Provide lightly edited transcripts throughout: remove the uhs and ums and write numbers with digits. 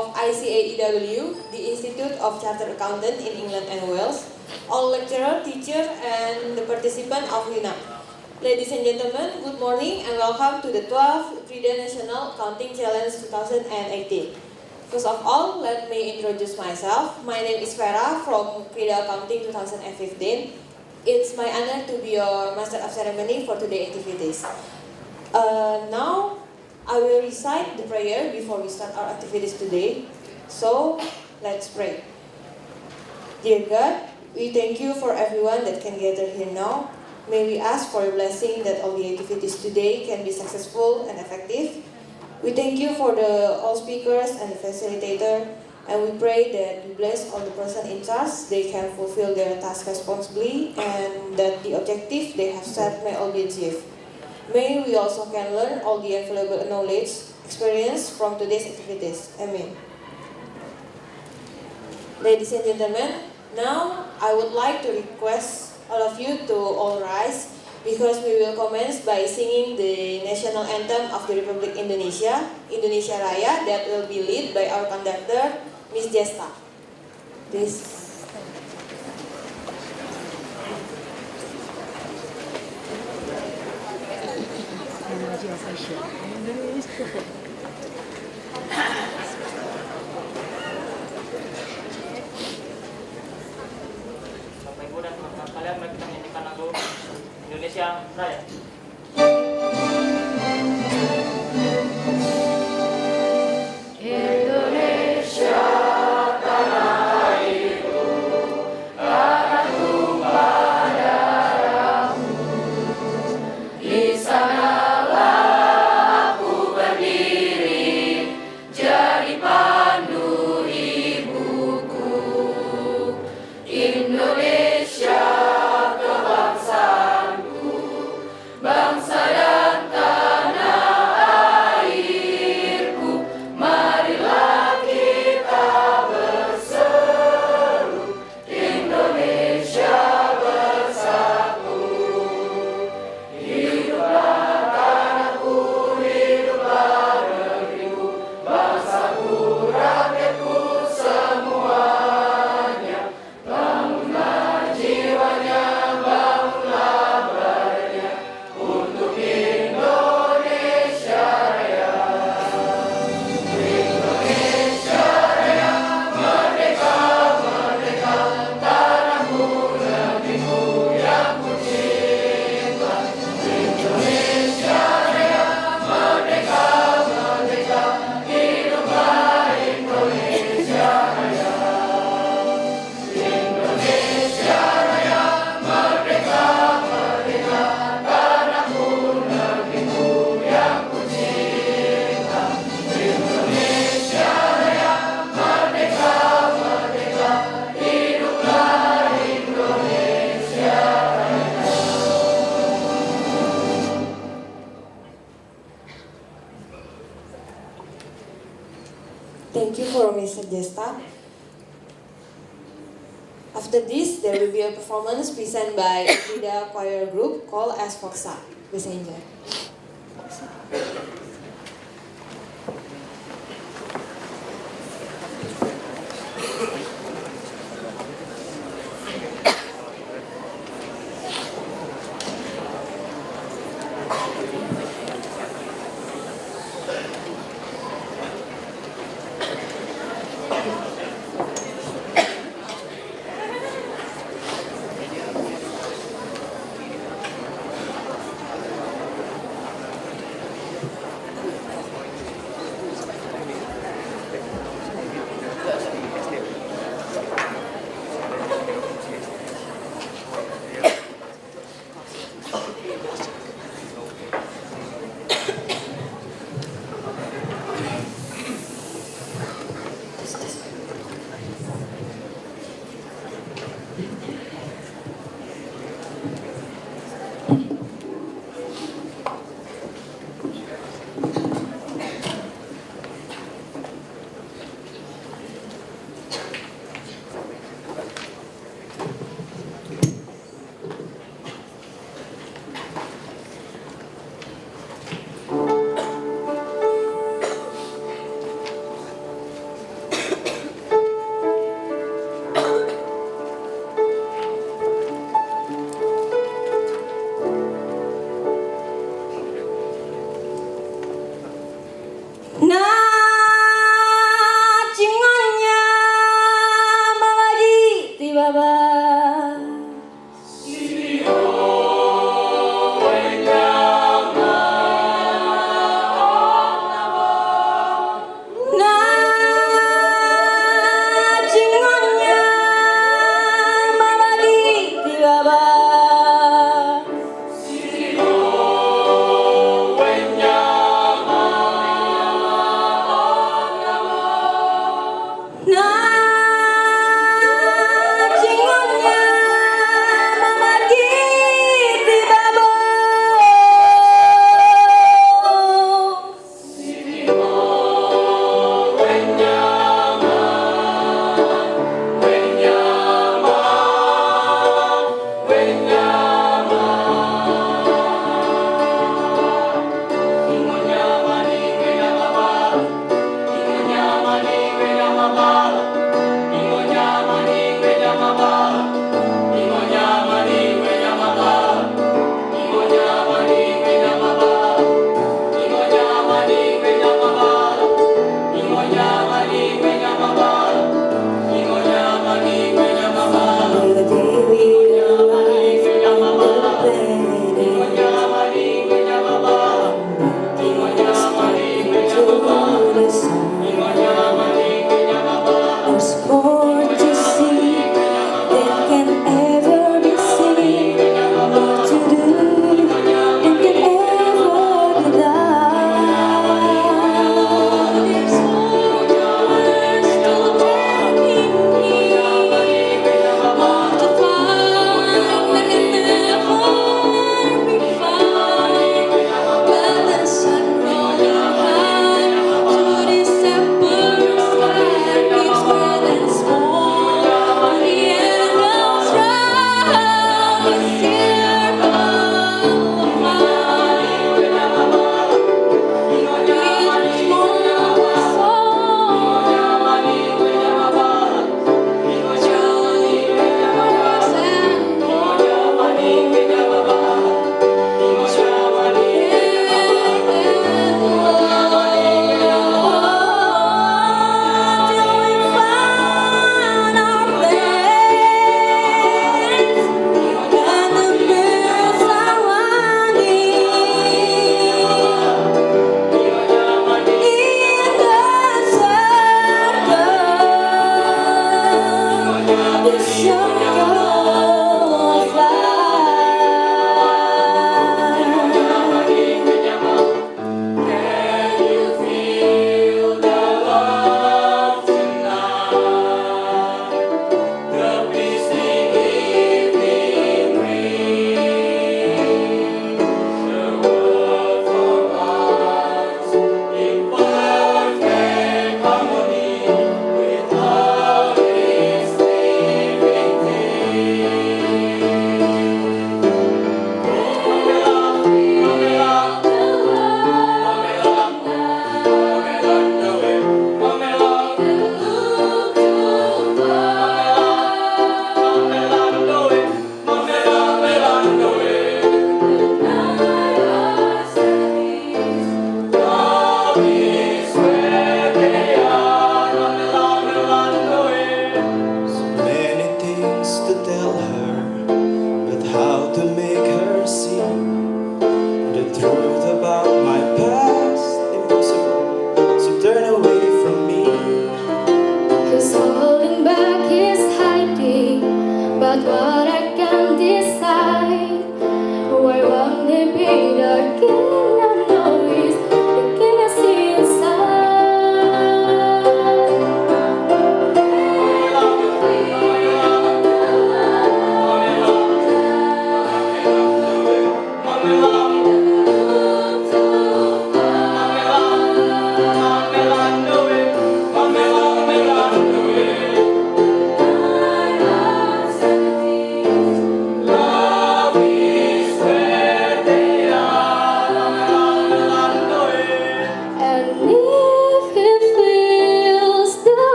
of ICAEW, the Institute of Chartered Accountants in England and Wales, all lecturer, teacher, and the participant of UNAC. Ladies and gentlemen, good morning and welcome to the 12th Frida National Accounting Challenge 2018. First of all, let me introduce myself. My name is Vera from Frida Accounting 2015. It's my honor to be your Master of Ceremony for today's activities. Now, I will recite the prayer before we start our activities today. So, let's pray. Dear God, we thank you for everyone that can gather here now. May we ask for your blessing that all the activities today can be successful and effective. We thank you for all speakers and the facilitator, and we pray that you bless all the person in charge, they can fulfill their task responsibly, and that the objective they have set may all be achieved. May we also can learn all the available knowledge, experience from today's activities. Amen. Ladies and gentlemen, now I would like to request all of you to all rise because we will commence by singing the national anthem of the Republic Indonesia, Indonesia Raya, that will be led by our conductor, Miss Jesta. Please. Bapak Ibu dan teman-teman sekalian, mari kita menyanyikan lagu Indonesia Raya. Indonesia tanah airku, tanah tumpah darahmu. Di sanalah aku berdiri, jadi pandu ibuku. Indonesia kebangsaanku, bangsa dan tanah airku. Marilah kita berseru, Indonesia bersatu. Hiduplah tanahku, hiduplah negeriku, bangsaku, rakyatku semuanya. Bangunlah jiwanya, bangunlah badannya untuk Indonesia Raya. Indonesia Raya, merdeka, merdeka, tanahku, negeriku yang ku cinta. Indonesia Raya, merdeka, merdeka, hiduplah Indonesia Raya. Indonesia Raya, merdeka, merdeka, tanahku, negeriku yang ku cinta. Indonesia Raya, merdeka, merdeka, hiduplah Indonesia Raya. Thank you for Mr. Jesta. After this, there will be a performance presented by Frida Choir Group called as Foxa. Please enjoy.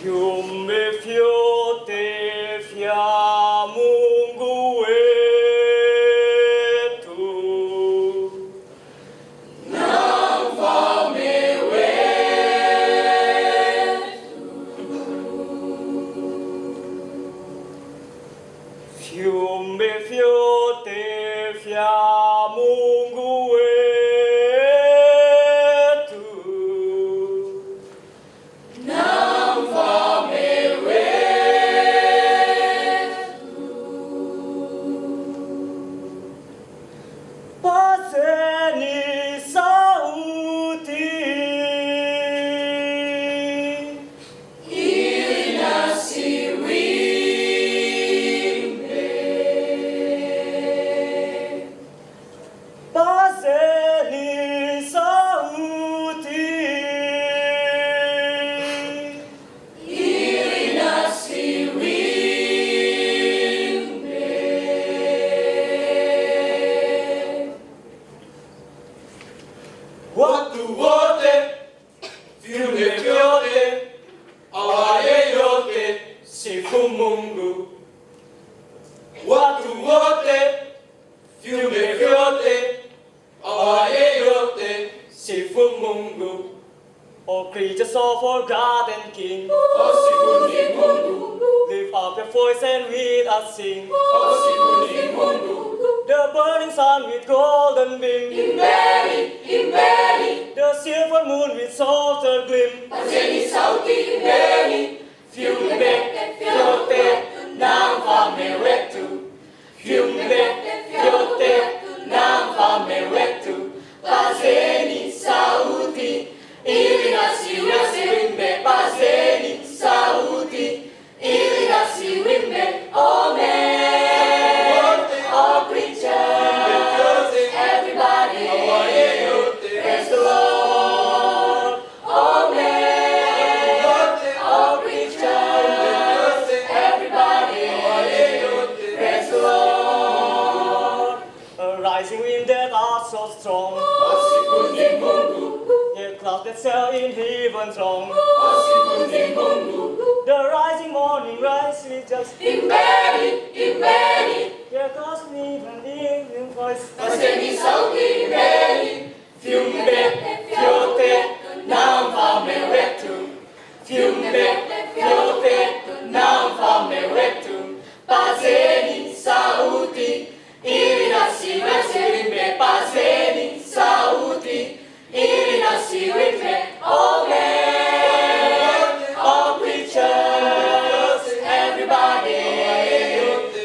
Fiume fiote fia Mungu wetu, na mfalme fiume fiote fia Mungu wetu, na mfalme pazeni sauti, ili nasi pazeni sauti, ili nasi watu wote, viumbe vyote, awaye yote, sifu Mungu. Watu wote, viumbe vyote, awaye yote, sifu Mungu. All creatures of our God and King, Osifuni Mungu, lift up your voice and with us sing. Osifuni Mungu, The burning sun with golden beam, Imberi, the silver moon with softer gleam. pazeni sauti Imberi, fiumbe fiote, na mfalme wetu. Fiumbe fiote, na mfalme wetu. Pazeni sauti, ili nasi wimbe. Pazeni sauti, ili and strong. Osifuni Mungu. The rising morning rises just Imbeni, here comes me and evening voice. paseni sauti imbeni. Fiumbe, fiote, namfalme wetu. Fiumbe, fiote, namfalme wetu. Paseni sauti, ili nasi wimbe. Paseni sauti, ili nasi wimbe. Amen. All preachers, everybody,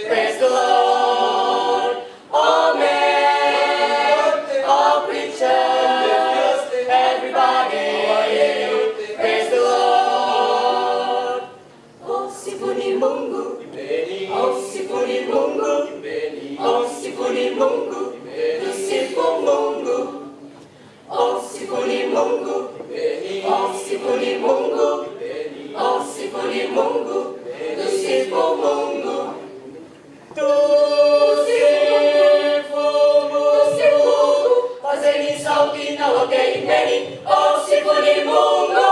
praise the Lord. Amen. All preachers, everybody, praise the Lord. Osifuni Mungu, osifuni Mungu, osifuni Mungu, tusifu Mungu. Osifuni Mungu, osifuni Mungu, osifuni Mungu, tusifu Mungu. Tusifu Mungu, paseni sauti na wote imbeni. Osifuni Mungu.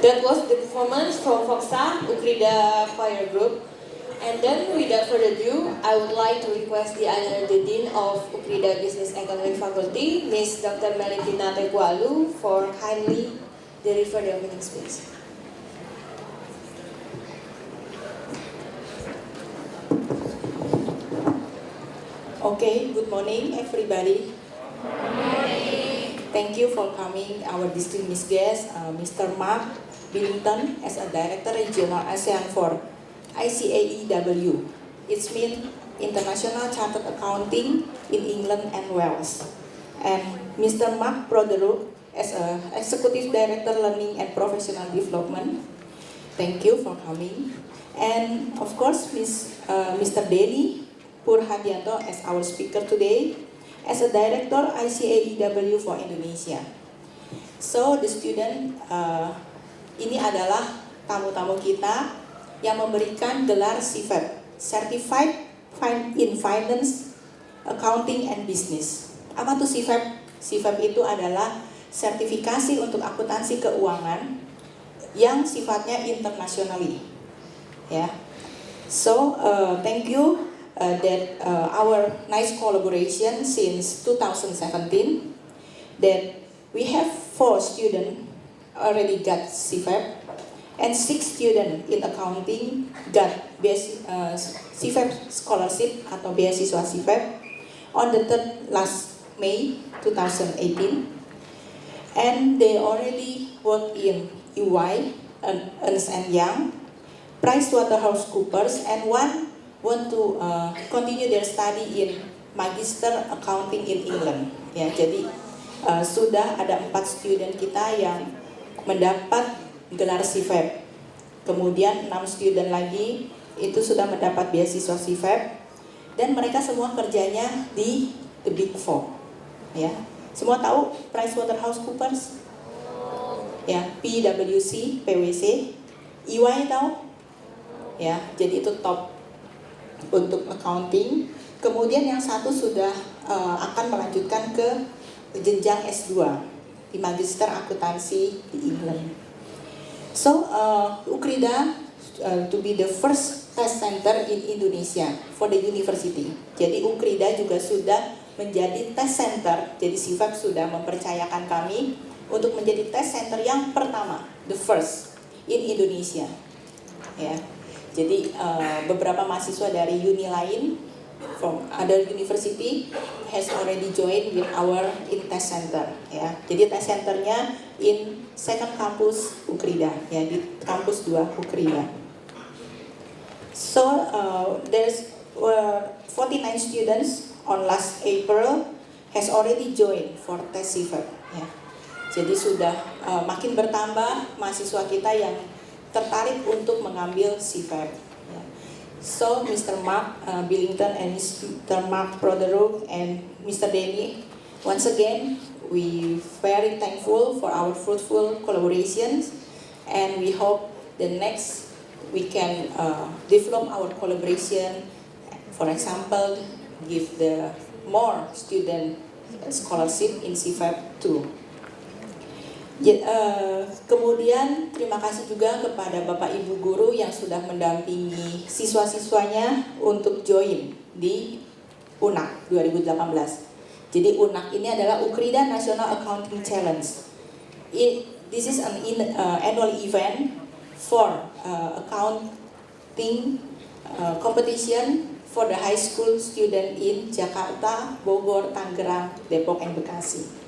That was the performance from Foxa Ukrida Choir Group. And then, without further ado, I would like to request the Honorary Dean of Ukrida Business Economic Faculty, Ms. Dr. Melitina Tegualu, for kindly deliver the opening speech. Okay, good morning, everybody. Thank you for coming, our distinguished guest, Mr. Mark Billington, as a Director Regional ASEAN for ICAEW. It means International Chartered Accounting in England and Wales. And Mr. Mark Proderup, as a Executive Director Learning and Professional Development. Thank you for coming. And of course, Mr. Denny Purhadianto as our speaker today, as a Director ICAEW for Indonesia. So the student, ini adalah tamu-tamu kita yang memberikan gelar CFAP, Certified in Finance, Accounting and Business. Apa tuh CFAP? CFAP itu adalah sertifikasi untuk akuntansi keuangan yang sifatnya internationally. Ya. So thank you that our nice collaboration since 2017, that we have 4 students already got CFAP and 6 students in accounting got CFAP scholarship atau beasiswa CFAP on the 3rd last May 2018, and they already work in EY, Ernst & Young, PricewaterhouseCoopers, and one want to continue their study in Magister Accounting in England. Ya, jadi sudah ada 4 student kita yang mendapat gelar CFAP. Kemudian 6 student lagi itu sudah mendapat beasiswa CFAP, dan mereka semua kerjanya di the Big Four. Ya, semua tahu PricewaterhouseCoopers? Ya, PwC, PwC, EY tahu? Ya, jadi itu top untuk accounting. Kemudian yang satu sudah akan melanjutkan ke jenjang S2 di Magister Akuntansi di England. So Ukrida to be the first test center in Indonesia for the university. Jadi Ukrida juga sudah menjadi test center. Jadi CFAP sudah mempercayakan kami untuk menjadi test center yang pertama, the first in Indonesia. Ya. Jadi beberapa mahasiswa dari uni lain from other university has already joined with our in test center. Ya, jadi test centernya in second campus Ukrida, ya, di kampus 2 Ukrida. So there's 49 students on last April has already joined for test CFAP. Ya. Jadi sudah makin bertambah mahasiswa kita yang tertarik untuk mengambil CFEP. Ya. So Mr. Mark Billington and Mr. Mark Proderuk and Mr. Denny, once again we very thankful for our fruitful collaborations, and we hope the next we can develop our collaboration. For example, give the more student scholarship in CFEP too. Kemudian terima kasih juga kepada Bapak Ibu guru yang sudah mendampingi siswa-siswanya untuk join di UNAC 2018. Jadi UNAC ini adalah Ukrida National Accounting Challenge. This is an annual event for accounting competition for the high school student in Jakarta, Bogor, Tangerang, Depok, and Bekasi.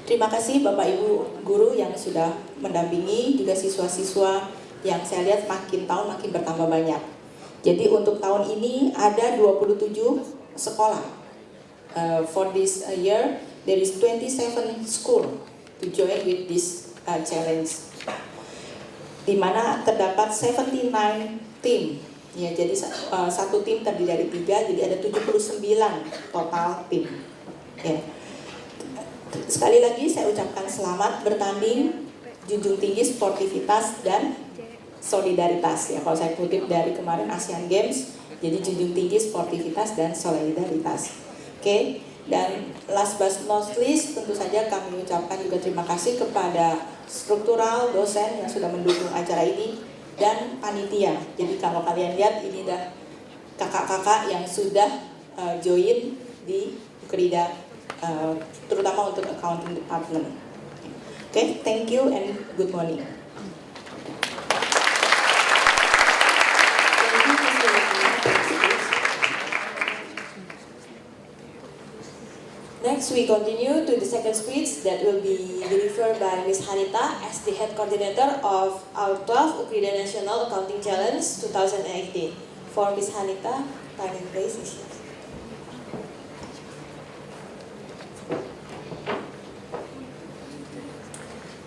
Terima kasih Bapak Ibu guru yang sudah mendampingi, juga siswa-siswa yang saya lihat makin tahun makin bertambah banyak. Jadi untuk tahun ini ada 27 sekolah. For this year there is 27 school to join with this challenge. Di mana terdapat 79 tim. Ya, jadi satu tim terdiri dari 3, jadi ada 79 total tim. Ya. Sekali lagi saya ucapkan selamat bertanding, junjung tinggi sportivitas dan solidaritas. Ya, kalau saya kutip dari kemarin Asian Games, jadi junjung tinggi sportivitas dan solidaritas. Oke, dan last but not least tentu saja kami ucapkan juga terima kasih kepada struktural dosen yang sudah mendukung acara ini dan panitia. Jadi kalau kalian lihat ini dah kakak-kakak yang sudah join di Ukrida. Terutama untuk accounting department. Okay, thank you and good morning. Next, we continue to the second speech that will be delivered by Ms. Hanita as the head coordinator of our 12th Ukrida National Accounting Challenge 2018. For Ms. Hanita, time and place is yours.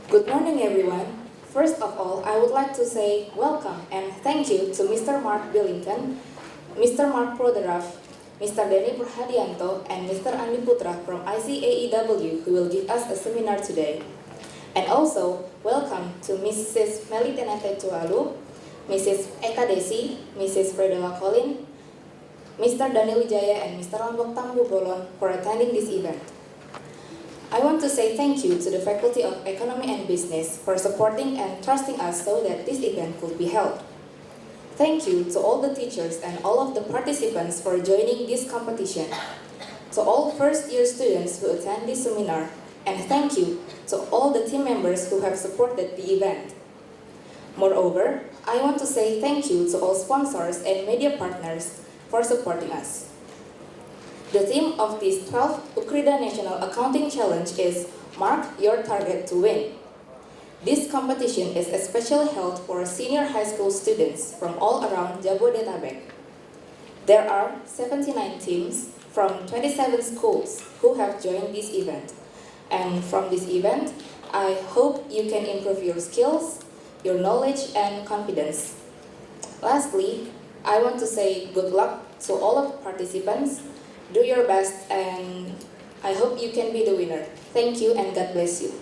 Good morning, everyone. First of all, I would like to say welcome and thank you to Mr. Mark Billington, Mr. Mark Proderuk, Mr. Denny Perhadianto, and Mr. Andi Putra from ICAEW who will give us a seminar today. And also, welcome to Mrs. Melitenete Tualu, Mrs. Eka Desi, Mrs. Fredola Colin, Mr. Daniel Wijaya, and Mr. Lombok Tambu Bolon for attending this event. I want to say thank you to the Faculty of Economy and Business for supporting and trusting us so that this event could be held. Thank you to all the teachers and all of the participants for joining this competition. To all first-year students who attend this seminar, and thank you to all the team members who have supported the event. Moreover, I want to say thank you to all sponsors and media partners for supporting us. The theme of this 12th Ukrida National Accounting Challenge is Mark Your Target to Win. This competition is especially held for senior high school students from all around Jabodetabek. There are 79 teams from 27 schools who have joined this event. And from this event, I hope you can improve your skills, your knowledge, and confidence. Lastly, I want to say good luck to all of the participants. Do your best, and I hope you can be the winner. Thank you, and God bless you.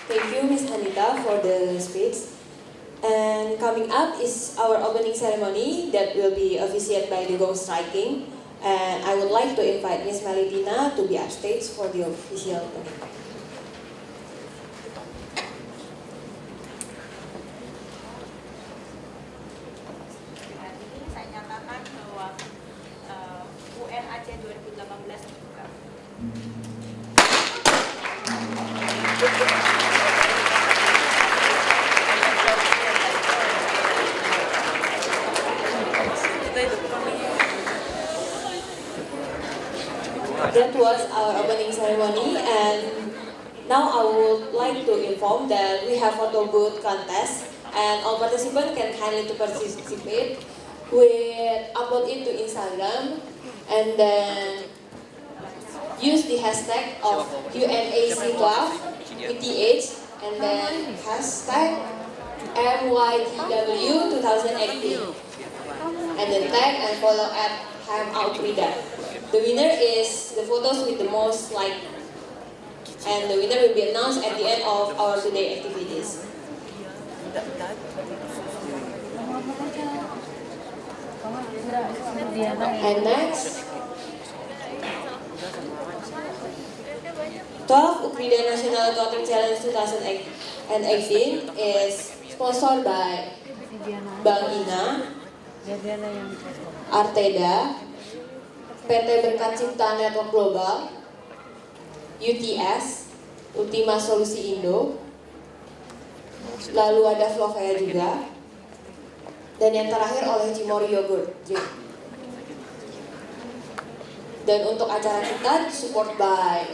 Thank you, Ms. Hanita, for the speech. And coming up is our opening ceremony that will be officiated by the gong striking. And I would like to invite Ms. Melitina to be upstage for the official opening. UNAC 2018 terbuka. That was our opening ceremony, and now I would like to inform that we have photo booth contest, and all participants can kindly to participate we upload it to Instagram and then use the hashtag of UNAC class PTH and then hashtag MYTW 2018 and then tag and follow at @HamAukrida. The winner is the photos with the most like, and the winner will be announced at the end of our today activities. And next, 12 Ukrida National Clothing Challenge 2018 is sponsored by Bank Ina, Arteda, PT Berkat Cipta Network Global, UTS, Ultima Solusi Indo, lalu ada Flovea juga, dan yang terakhir oleh Jimori Yogurt. Dan untuk acara kita support by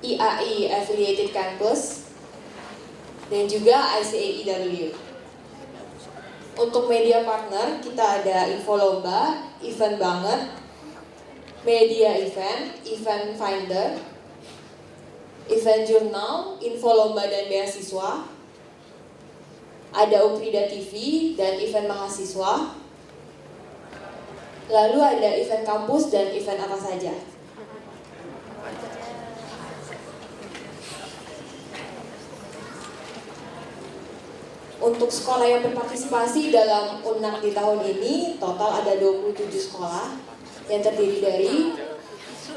IAI Affiliated Campus dan juga ICAEW. Untuk media partner kita ada Info Lomba, Event Banget, Media Event, Event Finder, Event Jurnal, Info Lomba dan Beasiswa, ada Ukrida TV dan Event Mahasiswa, lalu ada Event Kampus dan event apa saja. Untuk sekolah yang berpartisipasi dalam UNAC di tahun ini, total ada 27 sekolah yang terdiri dari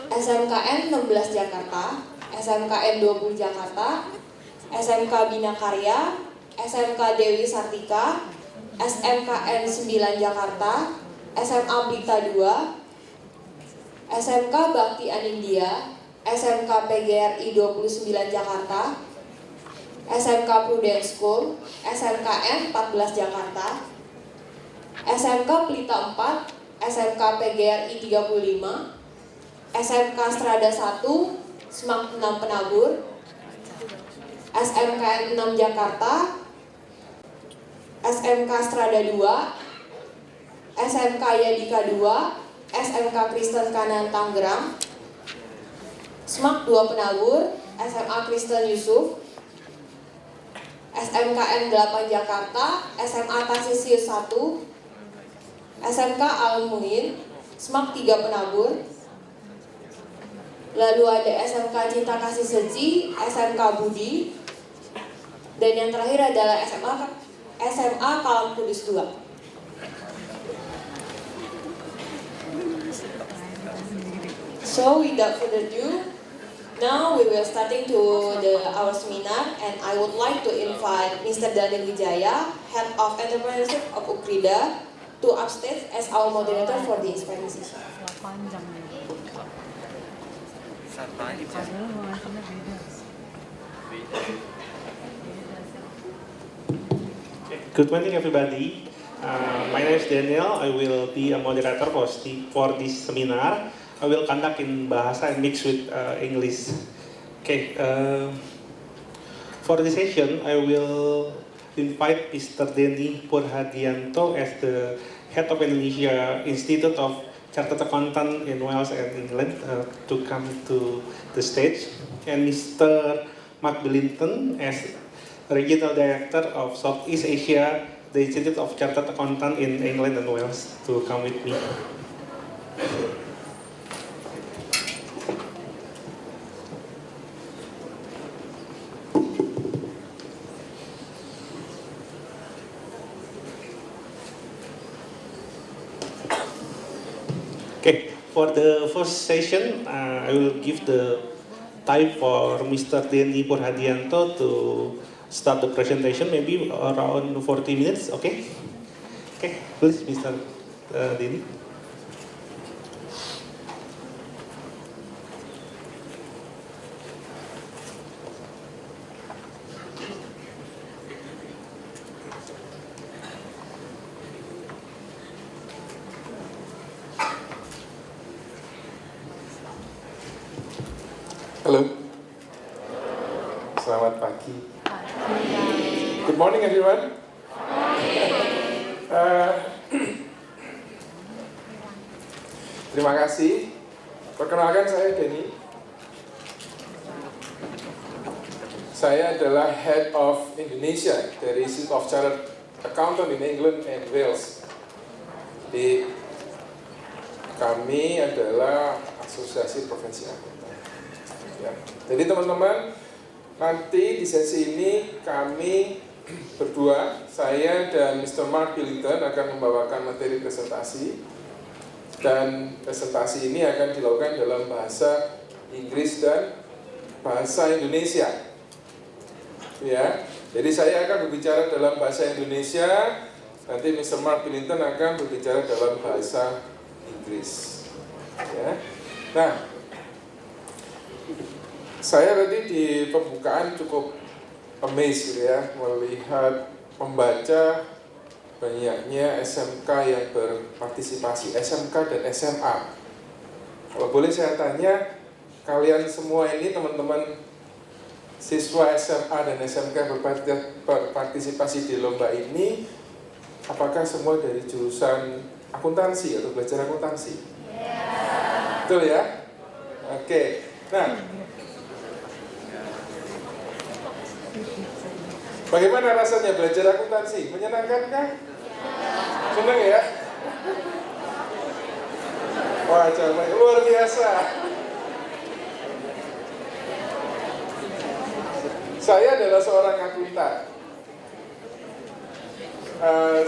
SMKN 16 Jakarta, SMKN 20 Jakarta, SMK Bina Karya, SMK Dewi Sartika, SMKN 9 Jakarta, SMA Blita 2, SMK Bakti Anindya, SMK PGRI 29 Jakarta, SMK Prudence School, SMKN 14 Jakarta, SMK Pelita 4, SMK PGRI 35, SMK Strada 1, SMAK 6 Penabur, SMKN 6 Jakarta, SMK Strada 2, SMK Yadika 2, SMK Kristen Kanan Tangerang, SMAK 2 Penabur, SMA Kristen Yusuf, SMKN 8 Jakarta, SMA Tarsisius 1, SMK Al-Muin, SMAK 3 Penabur, lalu ada SMK Cinta Kasih Seji, SMK Budi, dan yang terakhir adalah SMA Kalam Kudus 2. So without further ado, now we will starting to our seminar, and I would like to invite Mr. Daniel Wijaya, Head of Entrepreneurship of Ukrida, to upstage as our moderator for the inspiring session. Good morning, everybody. My name is Daniel. I will be a moderator for this seminar. I will conduct in Bahasa and mix with English. Okay. For this session, I will invite Mr. Denny Purhadianto as the head of Indonesia Institute of Chartered Accountant in Wales and England to come to the stage, and Mr. Mark Billington as Regional Director of Southeast Asia, the Institute of Chartered Accountant in England and Wales, to come with me. Okay, for the first session, I will give the time for Mr. Denny Purhadianto to start the presentation, maybe around 40 minutes, okay? Okay, please, Mr. Denny. Halo. Selamat pagi. Good morning, everyone. Terima kasih. Perkenalkan, saya Denny. Saya adalah Head of Indonesia dari Institute of Chartered Accountant in England and Wales. Jadi kami adalah asosiasi profesi akuntan. Ya. Jadi teman-teman, nanti di sesi ini kami berdua, saya dan Mr. Mark Billington akan membawakan materi presentasi, dan presentasi ini akan dilakukan dalam bahasa Inggris dan bahasa Indonesia. Ya, jadi saya akan berbicara dalam bahasa Indonesia, nanti Mr. Mark Billington akan berbicara dalam bahasa Inggris. Ya. Nah, saya tadi di pembukaan cukup amazed ya, melihat membaca banyaknya SMK yang berpartisipasi, SMK dan SMA. Kalau boleh saya tanya, kalian semua ini teman-teman siswa SMA dan SMK berpartisipasi di lomba ini, apakah semua dari jurusan akuntansi atau belajar akuntansi? Betul ya? Oke. Nah, bagaimana rasanya belajar akuntansi? Menyenangkankah? Senang ya? Wah, coba luar biasa. Saya adalah seorang akuntan.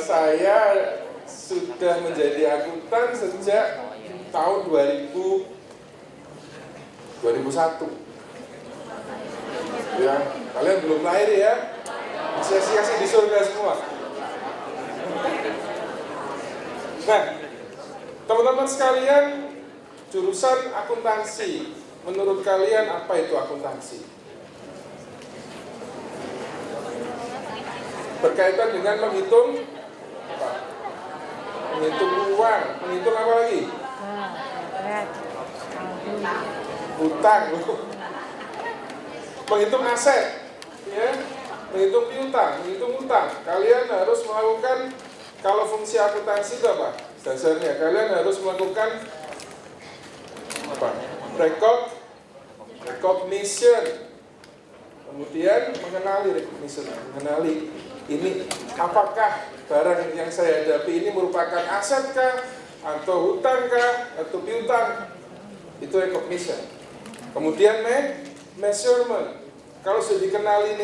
Saya sudah menjadi akuntan sejak tahun 2001. Ya, kalian belum lahir ya? Asosiasi di surga semua. Nah, teman-teman sekalian, jurusan akuntansi, menurut kalian apa itu akuntansi? Berkaitan dengan menghitung apa? Menghitung uang, menghitung apa lagi? Utang, menghitung aset, ya. Menghitung piutang, menghitung utang. Kalian harus melakukan, kalau fungsi akuntansi itu apa? Dasarnya kalian harus melakukan apa? Recognition. Kemudian mengenali ini apakah barang yang saya hadapi ini merupakan aset kah, atau hutang kah, atau piutang. Itu recognition. Kemudian measurement. Kalau sudah dikenali ini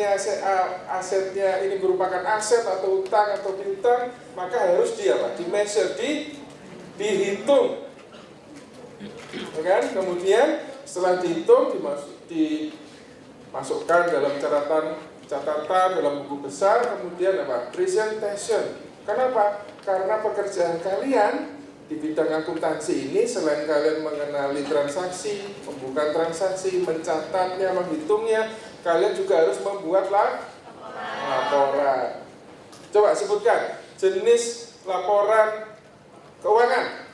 asetnya ini merupakan aset atau utang atau piutang, maka harus di-measure, dihitung. Ya kan? Kemudian setelah dihitung dimasukkan dalam catatan dalam buku besar, kemudian apa? Presentation. Kenapa? Karena pekerjaan kalian di bidang akuntansi ini selain kalian mengenali transaksi, membuka transaksi, mencatatnya, menghitungnya, kalian juga harus membuat laporan. Coba sebutkan jenis laporan keuangan.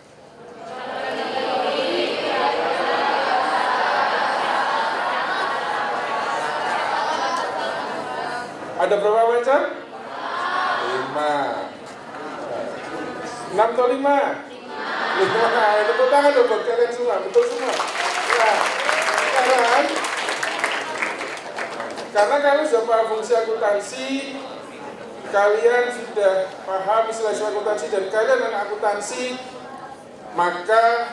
Ada berapa macam? 5. 6 atau 5? 5. Tepuk tangan dong buat kalian semua, betul semua. Nah, sekarang karena kalian sudah paham fungsi akuntansi, kalian sudah paham istilah akuntansi dan kalian anak akuntansi, maka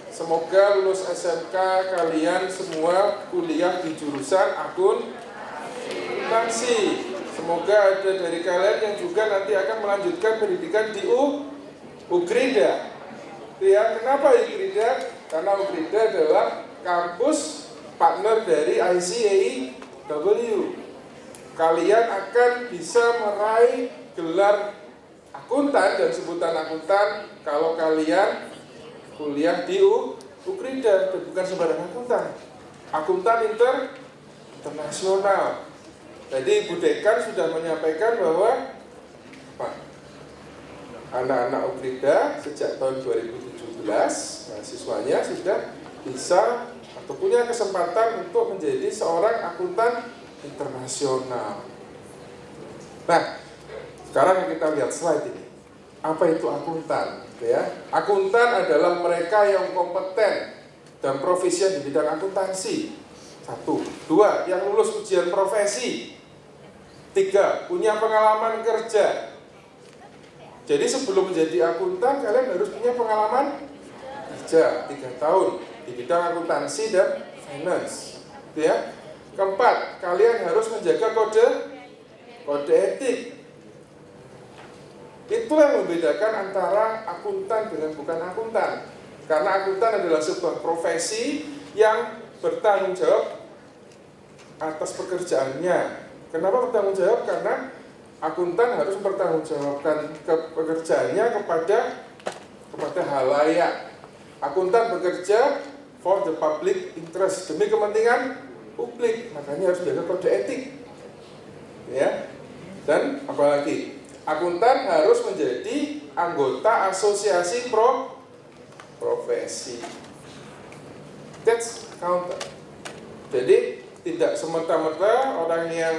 semoga lulus SMK kalian semua kuliah di jurusan akuntansi. Semoga ada dari kalian yang juga nanti akan melanjutkan pendidikan di UGRIDA. Ya, kenapa UGRIDA? Karena UGRIDA adalah kampus partner dari ICAEW. Kalian akan bisa meraih gelar akuntan dan sebutan akuntan kalau kalian kuliah di UGRIDA, bukan sembarang akuntan. Akuntan internasional. Jadi Bu Dekan sudah menyampaikan bahwa anak-anak UGRIDA sejak tahun 2017 mahasiswanya sudah bisa atau punya kesempatan untuk menjadi seorang akuntan internasional. Nah, sekarang kita lihat slide ini. Apa itu akuntan? Ya, akuntan adalah mereka yang kompeten dan profesion di bidang akuntansi. 1, 2, yang lulus ujian profesi. 3, punya pengalaman kerja. Jadi sebelum menjadi akuntan, kalian harus punya pengalaman kerja 3 tahun di bidang akuntansi dan finance. Ya. Keempat, kalian harus menjaga kode etik. Itu yang membedakan antara akuntan dengan bukan akuntan. Karena akuntan adalah sebuah profesi yang bertanggung jawab atas pekerjaannya. Kenapa bertanggung jawab? Karena akuntan harus mempertanggungjawabkan pekerjaannya kepada halayak. Akuntan bekerja for the public interest, demi kepentingan publik, makanya harus jaga kode etik. Ya. Dan apalagi, akuntan harus menjadi anggota asosiasi profesi. That's accountant. Jadi tidak semata-mata orang yang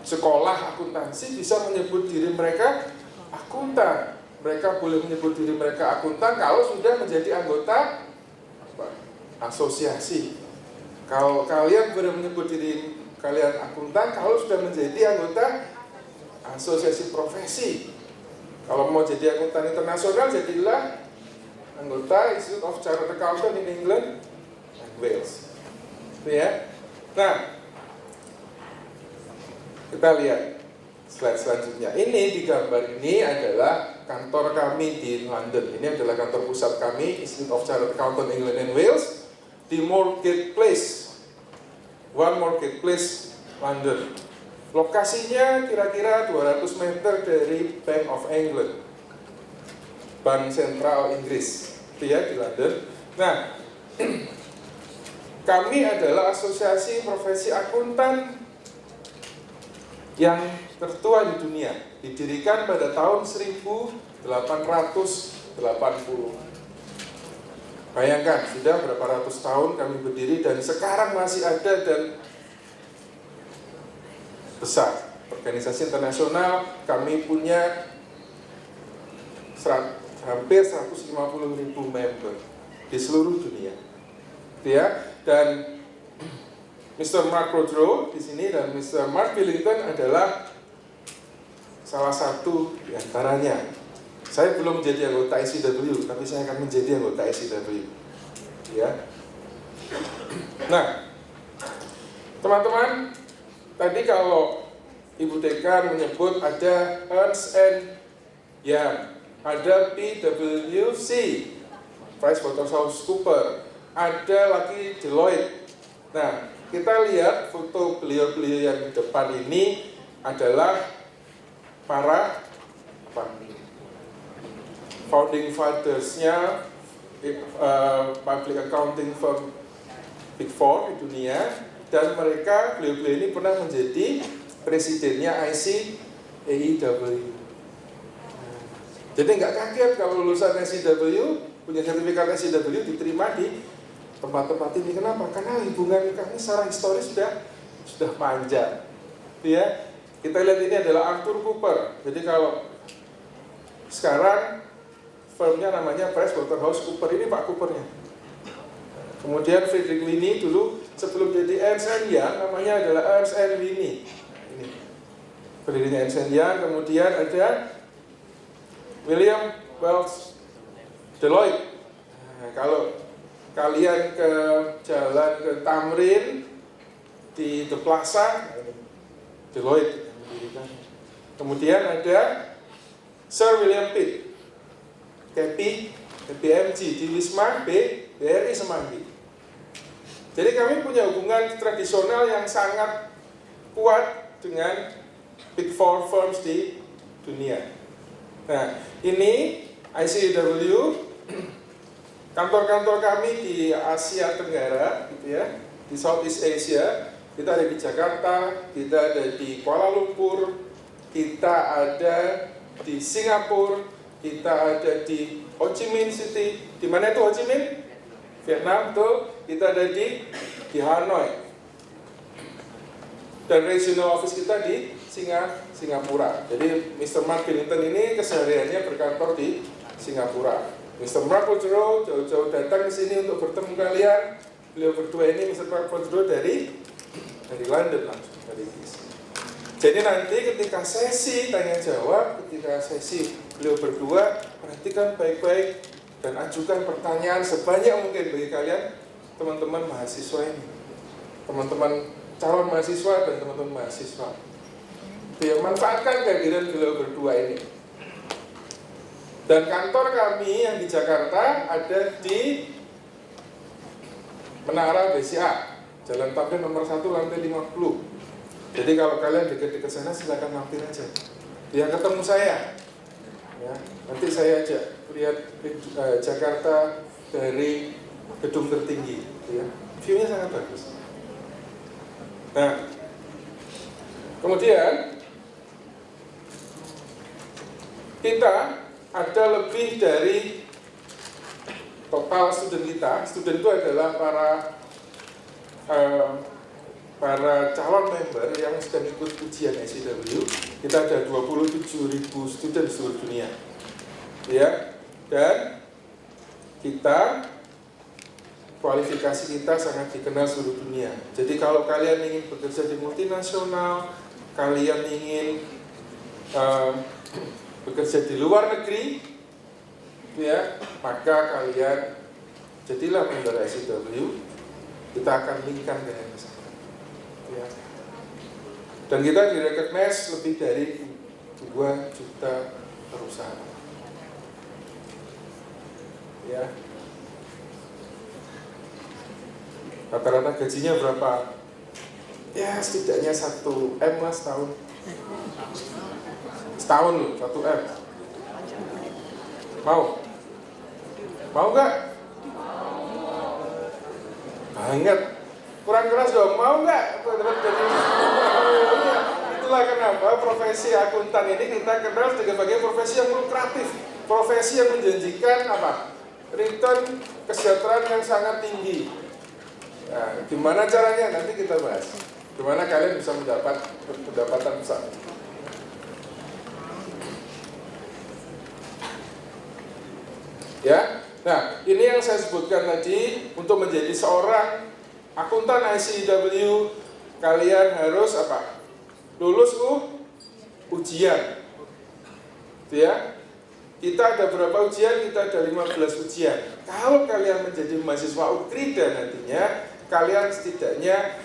sekolah akuntansi bisa menyebut diri mereka akuntan. Mereka boleh menyebut diri mereka akuntan kalau sudah menjadi anggota asosiasi. Kalau kalian boleh menyebut diri kalian akuntan kalau sudah menjadi anggota asosiasi profesi. Kalau mau jadi akuntan internasional, jadilah anggota Institute of Chartered Accountant in England and Wales. Ya. Nah, kita lihat slide selanjutnya. Ini di gambar ini adalah kantor kami di London. Ini adalah kantor pusat kami, Institute of Chartered Accountant England and Wales, di Moorgate Place, One Moorgate Place, London. Lokasinya kira-kira 200 meter dari Bank of England, Bank Sentral Inggris, itu ya di London. Nah, kami adalah asosiasi profesi akuntan yang tertua di dunia, didirikan pada tahun 1880. Bayangkan, sudah berapa ratus tahun kami berdiri dan sekarang masih ada dan besar. Organisasi internasional, kami punya hampir 150.000 member di seluruh dunia. Ya, dan Mr. Mark Rodro di sini dan Mr. Mark Billington adalah salah satu di antaranya. Saya belum menjadi anggota ICW, tapi saya akan menjadi anggota ICW. Ya. Nah, teman-teman, tadi kalau Ibu Dekan menyebut ada Ernst & Young, ada PwC, PricewaterhouseCoopers, ada lagi Deloitte. Nah, kita lihat foto beliau-beliau yang di depan ini adalah para founding fathers-nya public accounting firm Big Four di dunia, dan mereka, beliau-beliau ini pernah menjadi presidennya ICAEW. Jadi nggak kaget kalau lulusan ICAEW, punya sertifikat ICAEW diterima di tempat-tempat ini. Kenapa? Karena hubungan kami secara historis sudah panjang. Ya, kita lihat ini adalah Arthur Cooper. Jadi kalau sekarang firmnya namanya PricewaterhouseCoopers, ini Pak Coopernya. Kemudian Frederick Winnie dulu sebelum jadi Ernst & Young namanya adalah Ernst & Winnie. Ini pendirinya Ernst & Young. Kemudian ada William Wells Deloitte. Nah, kalau kalian ke jalan ke Tamrin di The Plaza, Deloitte. Kemudian ada Sir William Pitt, KPMG di Wisma BRI Semanggi. Jadi kami punya hubungan tradisional yang sangat kuat dengan Big Four firms di dunia. Nah, ini ICAEW, kantor-kantor kami di Asia Tenggara, gitu ya, di Southeast Asia. Kita ada di Jakarta, kita ada di Kuala Lumpur, kita ada di Singapura, kita ada di Ho Chi Minh City. Di mana itu Ho Chi Minh? Vietnam tuh. Kita ada di Hanoi. Dan regional office kita di Singapura. Jadi Mr. Mark Billington ini kesehariannya berkantor di Singapura. Mr. Mark Poudreau jauh-jauh datang ke sini untuk bertemu kalian. Beliau berdua ini Mr. Mark Poudreau dari London langsung dari Inggris. Jadi nanti ketika sesi tanya jawab, ketika sesi beliau berdua, perhatikan baik-baik dan ajukan pertanyaan sebanyak mungkin bagi kalian teman-teman mahasiswa ini, teman-teman calon mahasiswa dan teman-teman mahasiswa. Dia manfaatkan kehadiran beliau berdua ini. Dan kantor kami yang di Jakarta ada di Menara BCA, Jalan Tamrin nomor 1 lantai 50. Jadi kalau kalian dekat-dekat sana silakan mampir aja. Dia ketemu saya. Ya, nanti saya ajak lihat Jakarta dari gedung tertinggi, ya. View-nya sangat bagus. Nah, kemudian kita ada lebih dari total student kita. Student itu adalah para calon member yang sedang ikut ujian ICW. Kita ada 27.000 student seluruh dunia, ya. Dan kita kualifikasi kita sangat dikenal seluruh dunia. Jadi kalau kalian ingin bekerja di multinasional, kalian ingin bekerja di luar negeri, ya, maka kalian jadilah member ICW. Kita akan linkkan dengan kesana. Ya. Dan kita direcognize lebih dari 2 juta perusahaan. Ya. Rata-rata gajinya berapa? Ya setidaknya 1M lah setahun. Setahun loh, 1M. Mau? Mau nggak? Banget. Kurang keras dong, mau nggak? Itulah kenapa profesi akuntan ini kita kenal sebagai profesi yang lukratif, profesi yang menjanjikan apa? Return kesejahteraan yang sangat tinggi. Nah, gimana caranya? Nanti kita bahas. Gimana kalian bisa mendapat pendapatan besar? Ya, nah ini yang saya sebutkan tadi. Untuk menjadi seorang akuntan ICW, kalian harus apa? Lulus ujian. Ya. Kita ada berapa ujian? Kita ada 15 ujian. Kalau kalian menjadi mahasiswa UKRIDA nantinya, kalian setidaknya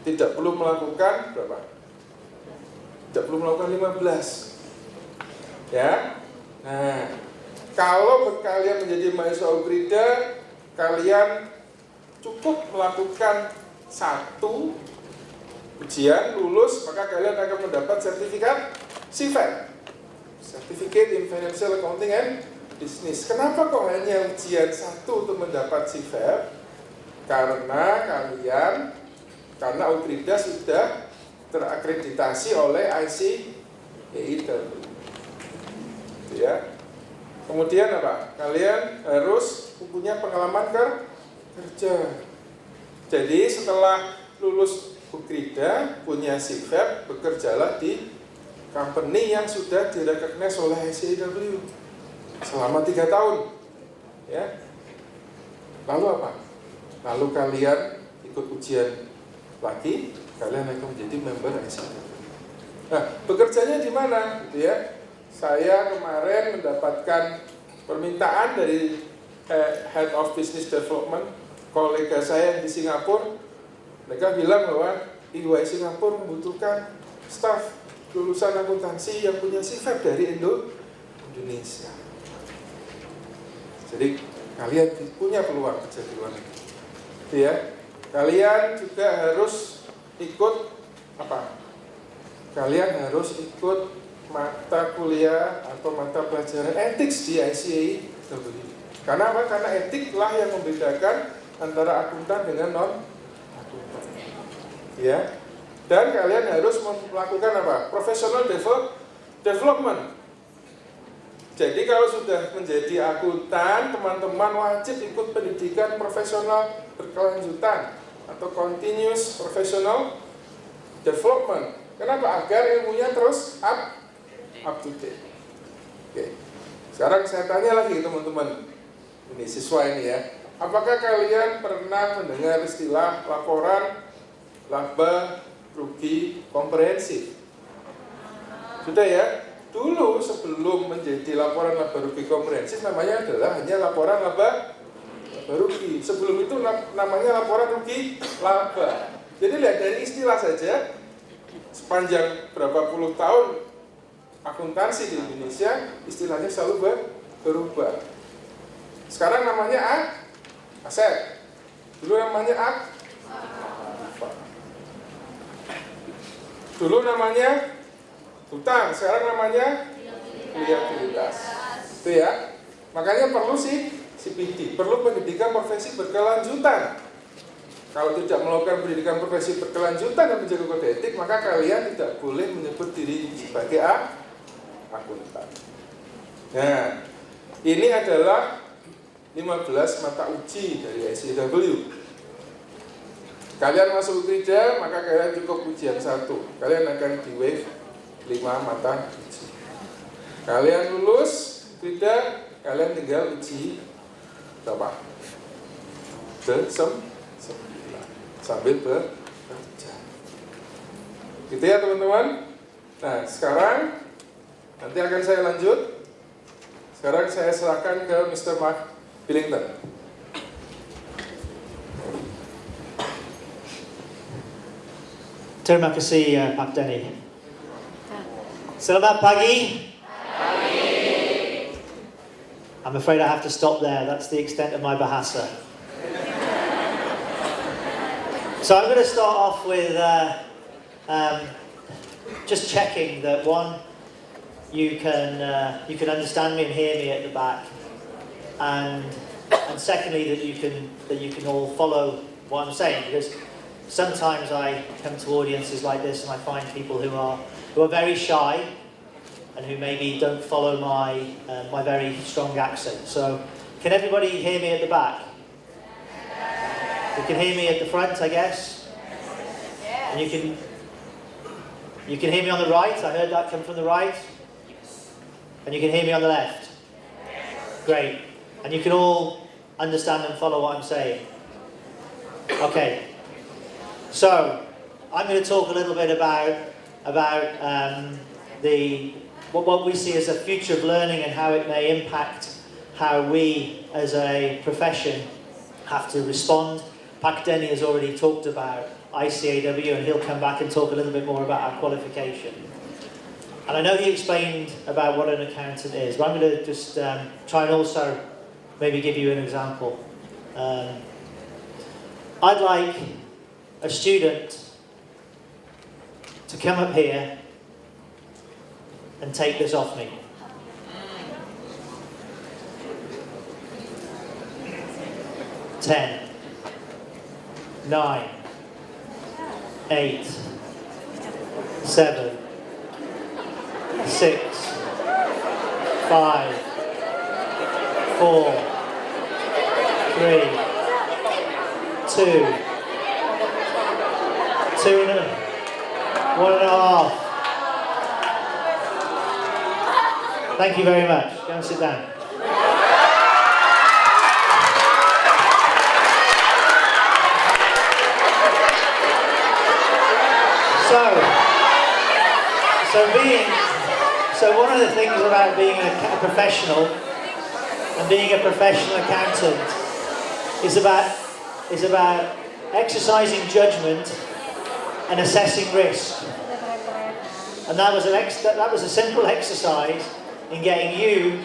tidak perlu melakukan berapa? Tidak perlu melakukan 15. Ya. Nah, kalau kalian menjadi mahasiswa UKRIDA, kalian cukup melakukan 1 ujian, lulus, maka kalian akan mendapat sertifikat CFA, Certificate in Financial Accounting and Business. Kenapa kok hanya ujian 1 untuk mendapat CFA? Karena UKRIDA sudah terakreditasi oleh ICAW. Ya. Kemudian apa? Kalian harus punya pengalaman kerja. Jadi setelah lulus UKRIDA, punya CFA, bekerjalah di company yang sudah direcognize oleh ICAW selama 3 tahun. Ya. Lalu apa? Lalu kalian ikut ujian lagi, kalian akan menjadi member ICAW. Nah, bekerjanya di mana? Gitu ya. Saya kemarin mendapatkan permintaan dari Head of Business Development, kolega saya yang di Singapura. Mereka bilang bahwa EY Singapura membutuhkan staf lulusan akuntansi yang punya sifat dari Indonesia. Jadi kalian punya peluang kerja di luar negeri. Ya, kalian juga harus ikut apa? Kalian harus ikut mata kuliah atau mata pelajaran etik di ICAW. Karena apa? Karena etiklah yang membedakan antara akuntan dengan non-akuntan. Ya. Dan kalian harus melakukan apa? Professional development. Jadi kalau sudah menjadi akuntan, teman-teman wajib ikut pendidikan profesional berkelanjutan atau continuous professional development. Kenapa? Agar ilmunya terus up to date. Oke. Sekarang saya tanya lagi teman-teman, ini siswa ini ya, apakah kalian pernah mendengar istilah laporan laba rugi komprehensif? Sudah ya? Dulu sebelum menjadi laporan laba rugi komprehensif namanya adalah hanya laporan laba rugi. Sebelum itu namanya laporan rugi laba. Jadi lihat dari istilah saja, sepanjang berapa puluh tahun akuntansi di Indonesia, istilahnya selalu berubah. Sekarang namanya aset, dulu namanya dulu namanya hutang, sekarang namanya liabilitas. Itu ya. Makanya perlu CPD, perlu pendidikan profesi berkelanjutan. Kalau tidak melakukan pendidikan profesi berkelanjutan dan menjaga kode etik, maka kalian tidak boleh menyebut diri sebagai akuntan. Nah, ini adalah 15 mata uji dari ICW. Kalian masuk UTRIDA, maka kalian cukup ujian 1. Kalian akan di waive 5 mata uji. Kalian lulus UTRIDA, kalian tinggal uji berapa? 9 sambil bekerja. Gitu ya teman-teman. Nah sekarang nanti akan saya lanjut. Sekarang saya serahkan ke Mr. Mark Billington. Terima kasih Pak Denny. Selamat pagi. I'm afraid I have to stop there. That's the extent of my bahasa. So I'm going to start off with just checking that one, you can understand me and hear me at the back, and secondly that you can all follow what I'm saying, because sometimes I come to audiences like this and I find people who are very shy and who maybe don't follow my my very strong accent. So can everybody hear me at the back? You can hear me at the front, I guess. And you can hear me on the right. I heard that come from the right. And you can hear me on the left. Great. And you can all understand and follow what I'm saying. Okay. So I'm going to talk a little bit about what we see as a future of learning and how it may impact how we as a profession have to respond. Pak Denny has already talked about ICAW, and he'll come back and talk a little bit more about our qualification. And I know he explained about what an accountant is, but I'm going to just try and also maybe give you an example. I'd like a student to come up here and take this off me. Ten. 9, 8, 7, 6, 5, 4, 3, 2, 1.5. Thank you very much. Go and sit down. So one of the things about being a professional and being a professional accountant is about exercising judgment and assessing risk. And that was a simple exercise in getting you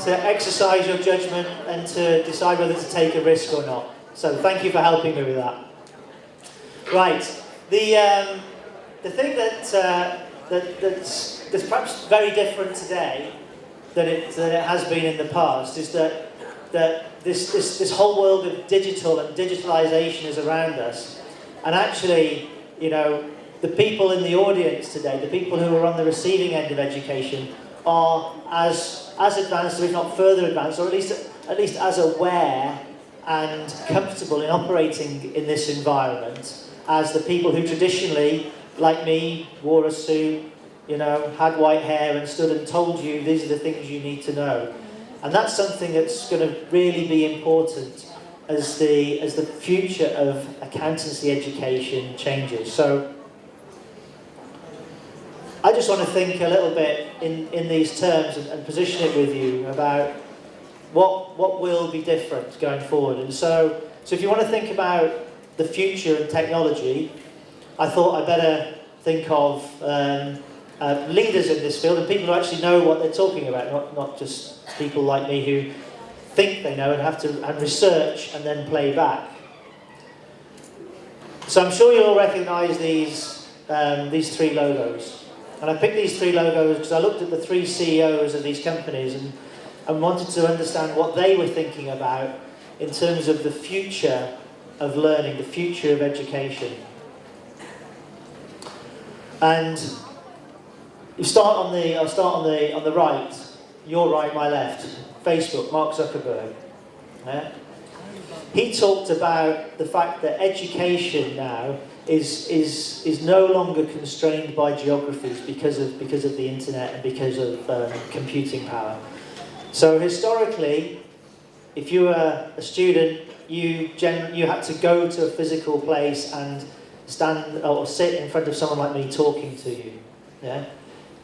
to exercise your judgment and to decide whether to take a risk or not. So thank you for helping me with that. Right, the thing that's perhaps very different today than it has been in the past is that this whole world of digital and digitalization is around us, and actually, you know, the people in the audience today, the people who are on the receiving end of education, are as advanced, or if not further advanced, or at least as aware and comfortable in operating in this environment as the people who traditionally like me, wore a suit, you know, had white hair and stood and told you these are the things you need to know. And that's something that's going to really be important as the future of accountancy education changes. So I just want to think a little bit in these terms and position it with you about what will be different going forward. And so if you want to think about the future and technology, I thought I'd better think of leaders in this field and people who actually know what they're talking about, not just people like me who think they know and have to research and then play back. So I'm sure you'll recognise these three logos. And I picked these three logos because I looked at the three CEOs of these companies and wanted to understand what they were thinking about in terms of the future of learning, the future of education. And I'll start on the right, your right, my left. Facebook, Mark Zuckerberg. Yeah? He talked about the fact that education now is no longer constrained by geographies because of the internet and because of computing power. So historically, if you were a student, you had to go to a physical place and stand or sit in front of someone like me talking to you. Yeah?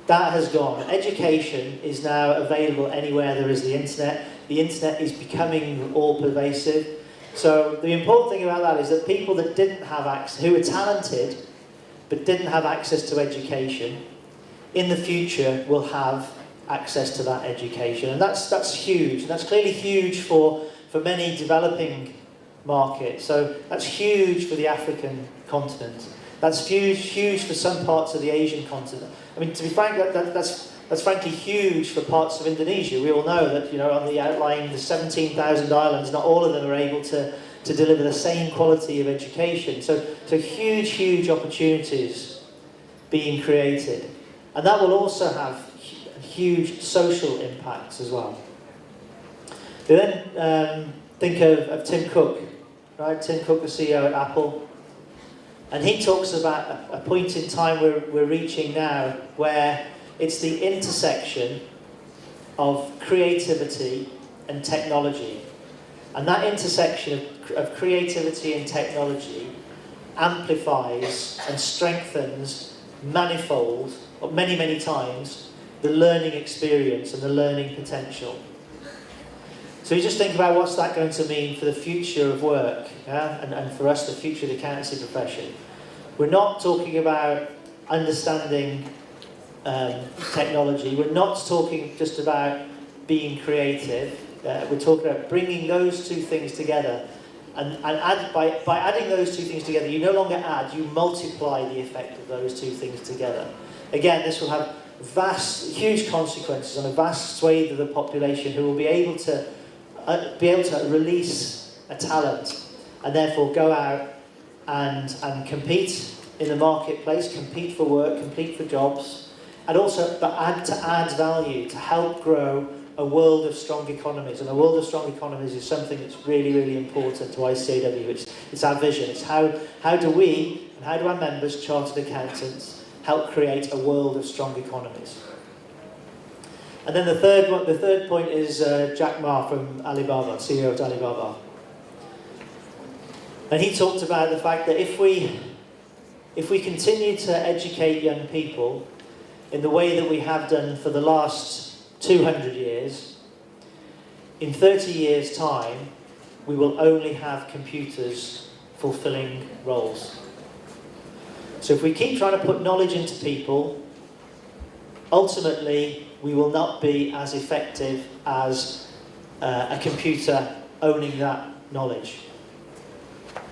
That has gone. Education is now available anywhere there is the internet. The internet is becoming all-pervasive. So the important thing about that is that people that didn't have access, who were talented but didn't have access to education, in the future will have access to that education. And that's huge. And that's clearly huge for many developing markets. So that's huge for the African continent. That's huge for some parts of the Asian continent. I mean, to be frank, that's frankly huge for parts of Indonesia. We all know that, you know, on the outlying, the 17,000 islands, not all of them are able to deliver the same quality of education. So huge opportunities being created. And that will also have huge social impacts as well. We then think of Tim Cook, right? Tim Cook, the CEO at Apple. And he talks about a point in time we're reaching now where it's the intersection of creativity and technology. And that intersection of creativity and technology amplifies and strengthens manifold, or many times, the learning experience and the learning potential. So you just think about what's that going to mean for the future of work, yeah? and for us, the future of the accountancy profession. We're not talking about understanding technology. We're not talking just about being creative. We're talking about bringing those two things together. And by adding those two things together, you no longer add, you multiply the effect of those two things together. Again, this will have huge consequences on a vast swathe of the population who will be able to release a talent and therefore go out and compete in the marketplace, compete for work, compete for jobs, and also add value to help grow a world of strong economies. And a world of strong economies is something that's really important to ICAW. It's our vision. It's how do we and how do our members, chartered accountants, help create a world of strong economies. And then the third point is Jack Ma from Alibaba, CEO of Alibaba. And he talked about the fact that if we continue to educate young people in the way that we have done for the last 200 years, in 30 years' time, we will only have computers fulfilling roles. So if we keep trying to put knowledge into people, ultimately we will not be as effective as a computer owning that knowledge.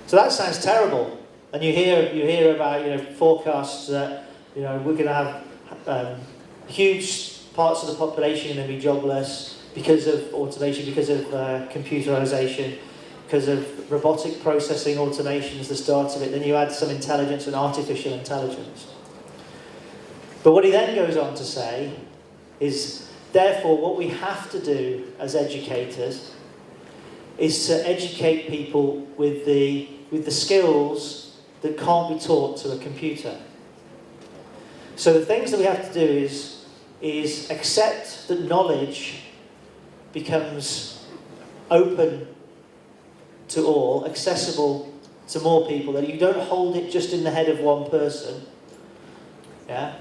So that sounds terrible. And you hear about forecasts that we're going to have huge parts of the population going to be jobless because of automation, because of computerization, because of robotic processing automation is the start of it. Then you add some intelligence and artificial intelligence. But what he then goes on to say is, therefore, what we have to do as educators is to educate people with the skills that can't be taught to a computer. So the things that we have to do is accept that knowledge becomes open to all, accessible to more people, that you don't hold it just in the head of one person. Yeah?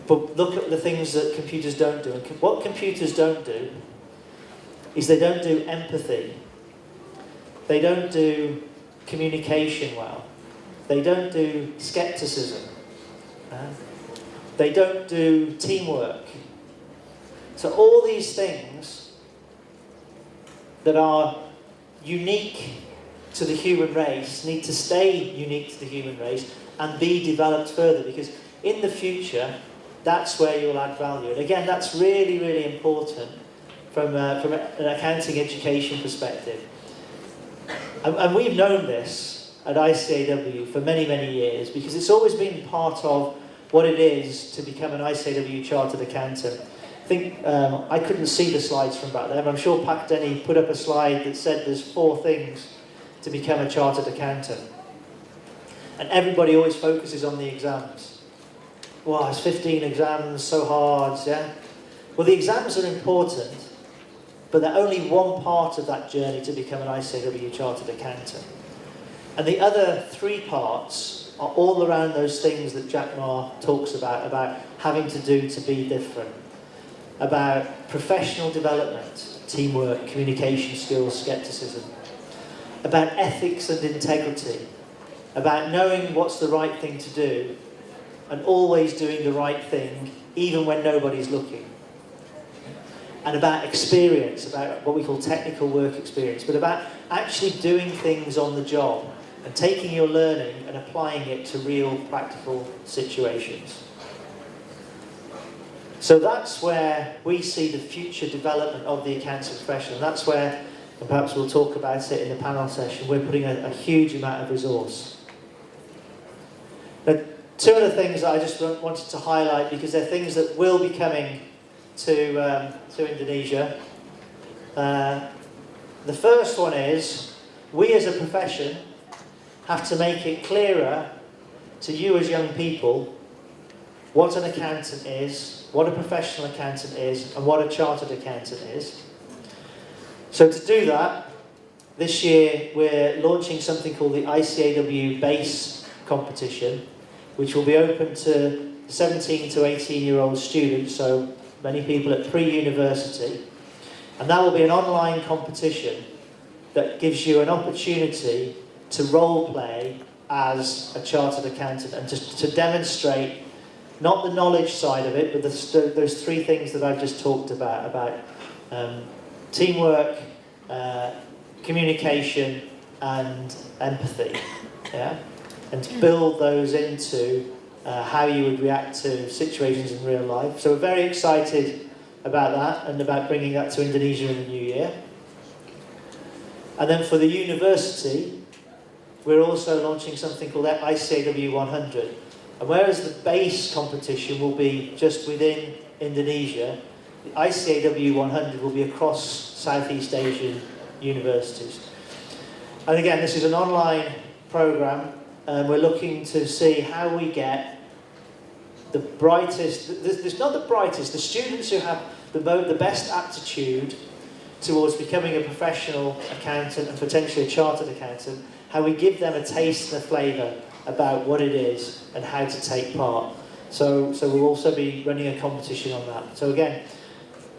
But look at the things that computers don't do. And what computers don't do is they don't do empathy. They don't do communication well. They don't do skepticism. They don't do teamwork. So all these things that are unique to the human race need to stay unique to the human race and be developed further, because in the future, that's where you'll add value. And again, that's really, really important from an accounting education perspective. And we've known this at ICAW for many, many years, because it's always been part of what it is to become an ICAW Chartered Accountant. I think I couldn't see the slides from back there, but I'm sure Pak Denny put up a slide that said there's 4 things to become a Chartered Accountant. And everybody always focuses on the exams. Wow, it's 15 exams, so hard, yeah? Well, the exams are important, but they're only one part of that journey to become an ICAW Chartered Accountant. And the other 3 parts are all around those things that Jack Ma talks about having to do to be different, about professional development, teamwork, communication skills, skepticism, about ethics and integrity, about knowing what's the right thing to do, and always doing the right thing, even when nobody's looking. And about experience, about what we call technical work experience, but about actually doing things on the job and taking your learning and applying it to real practical situations. So that's where we see the future development of the accounting profession. That's where, and perhaps we'll talk about it in the panel session, we're putting a huge amount of resource. Now, 2 other things that I just wanted to highlight, because they're things that will be coming to Indonesia. The first one is, we as a profession have to make it clearer to you as young people what an accountant is, what a professional accountant is, and what a chartered accountant is. So to do that, this year we're launching something called the ICAW Base Competition, which will be open to 17 to 18-year-old students, so many people at pre-university. And that will be an online competition that gives you an opportunity to role play as a chartered accountant and to demonstrate not the knowledge side of it, but those 3 things that I've just talked about teamwork, communication, and empathy. Yeah? And to build those into how you would react to situations in real life. So we're very excited about that and about bringing that to Indonesia in the new year. And then for the university, we're also launching something called ICAW 100. And whereas the base competition will be just within Indonesia, the ICAW 100 will be across Southeast Asian universities. And again, this is an online program, and we're looking to see how we get the brightest, not the brightest, the students who have the best aptitude towards becoming a professional accountant and potentially a chartered accountant, how we give them a taste and a flavour about what it is and how to take part. So we'll also be running a competition on that. So again,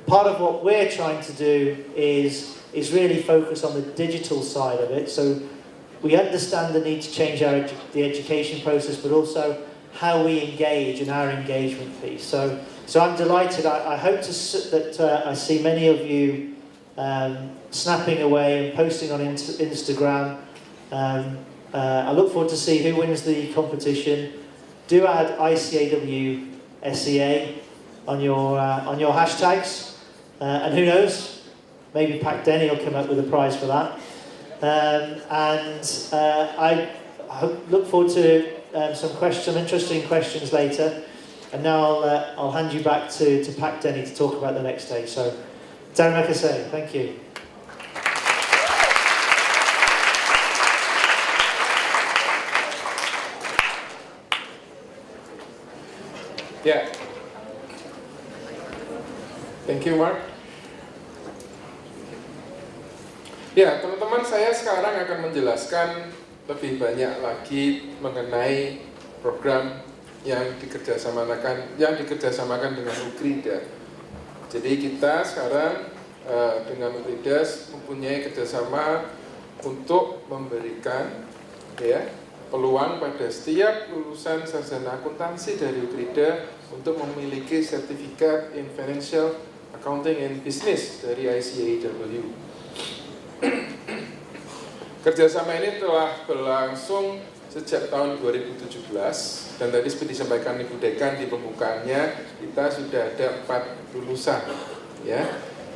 part of what we're trying to do is really focus on the digital side of it. So we understand the need to change the education process, but also how we engage and our engagement piece. So I'm delighted. I hope that I see many of you snapping away and posting on Instagram. I look forward to see who wins the competition. Do add ICAW SEA on your hashtags, and who knows, maybe Pak Denny will come up with a prize for that. I look forward to some interesting questions later. And now I'll hand you back to Pak Denny to talk about the next stage. So, Terima kasih. Thank you. Ya. Thank you, Mark. Ya, teman-teman, saya sekarang akan menjelaskan lebih banyak lagi mengenai program yang dikerjasamakan dengan UKRIDA. Jadi kita sekarang dengan UKRIDA mempunyai kerjasama untuk memberikan peluang pada setiap lulusan sarjana akuntansi dari UKRIDA untuk memiliki sertifikat in Financial Accounting and Business dari ICAEW. Kerjasama ini telah berlangsung sejak tahun 2017 dan tadi seperti disampaikan Ibu Dekan di pembukaannya, kita sudah ada 4 lulusan, ya.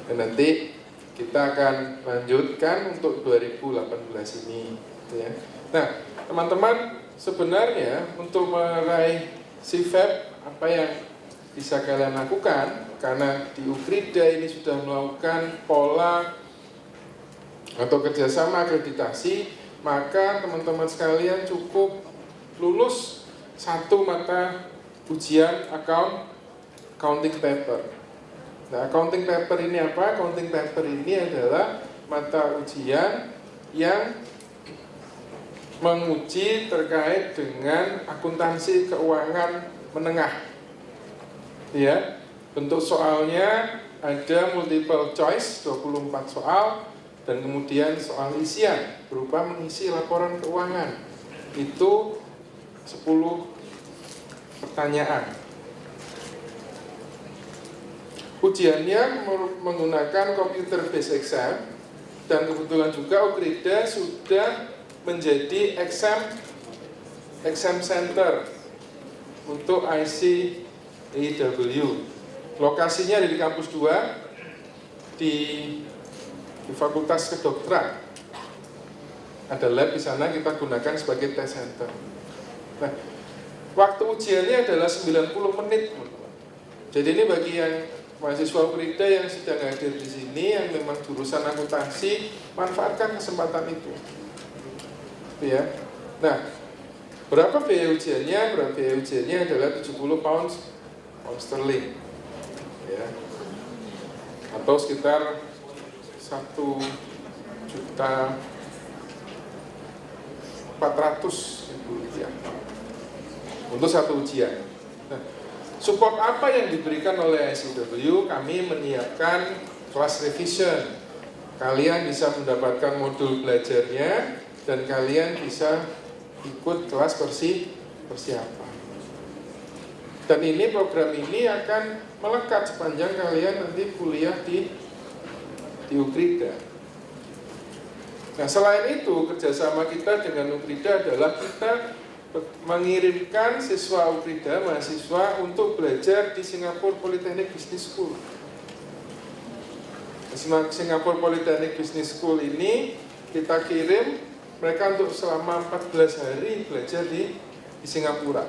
Dan nanti kita akan lanjutkan untuk 2018 ini, ya. Nah, teman-teman, sebenarnya untuk meraih CFEP apa yang bisa kalian lakukan, karena di UKRIDA ini sudah melakukan pola atau kerjasama akreditasi, maka teman-teman sekalian cukup lulus 1 mata ujian accounting paper. Nah, accounting paper ini apa? Accounting paper ini adalah mata ujian yang menguji terkait dengan akuntansi keuangan menengah. Ya, bentuk soalnya ada multiple choice 24 soal dan kemudian soal isian berupa mengisi laporan keuangan. Itu 10 pertanyaan. Ujiannya menggunakan computer based exam dan kebetulan juga UKRIDA sudah menjadi exam center untuk ICAEW. Lokasinya ada di kampus 2 di Fakultas Kedokteran. Ada lab di sana, kita gunakan sebagai test center. Nah, waktu ujiannya adalah 90 menit, teman-teman. Jadi ini bagi yang mahasiswa UKRIDA yang sedang hadir di sini, yang memang jurusan akuntansi, manfaatkan kesempatan itu. Ya. Nah, berapa biaya ujiannya? Biaya ujiannya adalah 70 pound sterling, ya, atau sekitar 1.400.000 rupiah untuk 1 ujian. Nah, support apa yang diberikan oleh ICAEW? Kami menyiapkan kelas revision. Kalian bisa mendapatkan modul belajarnya dan kalian bisa ikut kelas persiapan. Dan ini program ini akan melekat sepanjang kalian nanti kuliah di UKRIDA. Nah, selain itu, kerjasama kita dengan UKRIDA adalah kita mengirimkan siswa UKRIDA, mahasiswa untuk belajar di Singapore Polytechnic Business School. Singapore Polytechnic Business School ini kita kirim mereka untuk selama 14 hari belajar di Singapura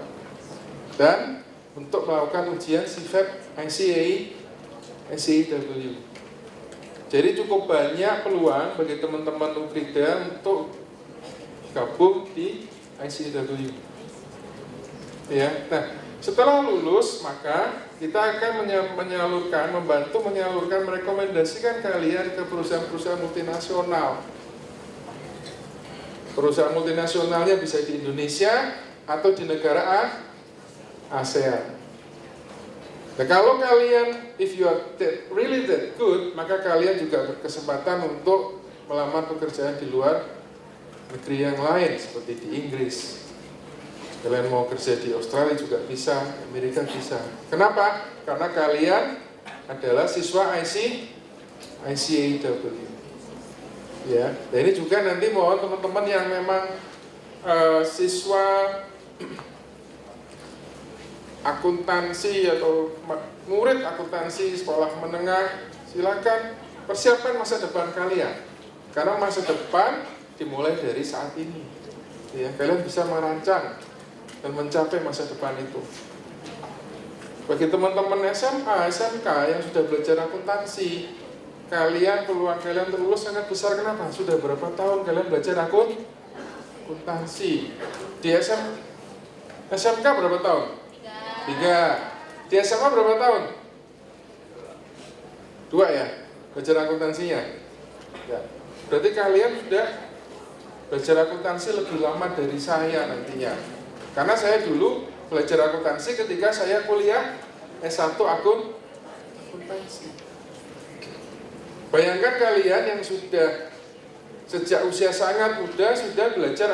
dan untuk melakukan ujian CFEP ICAEW. Jadi cukup banyak peluang bagi teman-teman UKRIDA untuk gabung di ICAEW. Ya, nah setelah lulus maka kita akan membantu menyalurkan, merekomendasikan kalian ke perusahaan-perusahaan multinasional. Perusahaan multinasionalnya bisa di Indonesia atau di negara ASEAN. Nah, kalau kalian, if you are really that good, maka kalian juga berkesempatan untuk melamar pekerjaan di luar negeri yang lain, seperti di Inggris. Kalian mau kerja di Australia juga bisa, Amerika bisa. Kenapa? Karena kalian adalah siswa ICAEW. Ya, dan ini juga nanti mohon teman-teman yang memang siswa akuntansi atau murid akuntansi sekolah menengah, silakan persiapkan masa depan kalian. Karena masa depan dimulai dari saat ini. Ya, kalian bisa merancang dan mencapai masa depan itu. Bagi teman-teman SMA, SMK yang sudah belajar akuntansi, peluang kalian terlulus sangat besar. Kenapa? Sudah berapa tahun kalian belajar akuntansi? Di SMK berapa tahun? 3. Di SMA berapa tahun? 2 ya, belajar akuntansinya. Ya. Berarti kalian sudah belajar akuntansi lebih lama dari saya nantinya. Karena saya dulu belajar akuntansi ketika saya kuliah S1 akuntansi. Bayangkan kalian yang sudah sejak usia sangat muda sudah belajar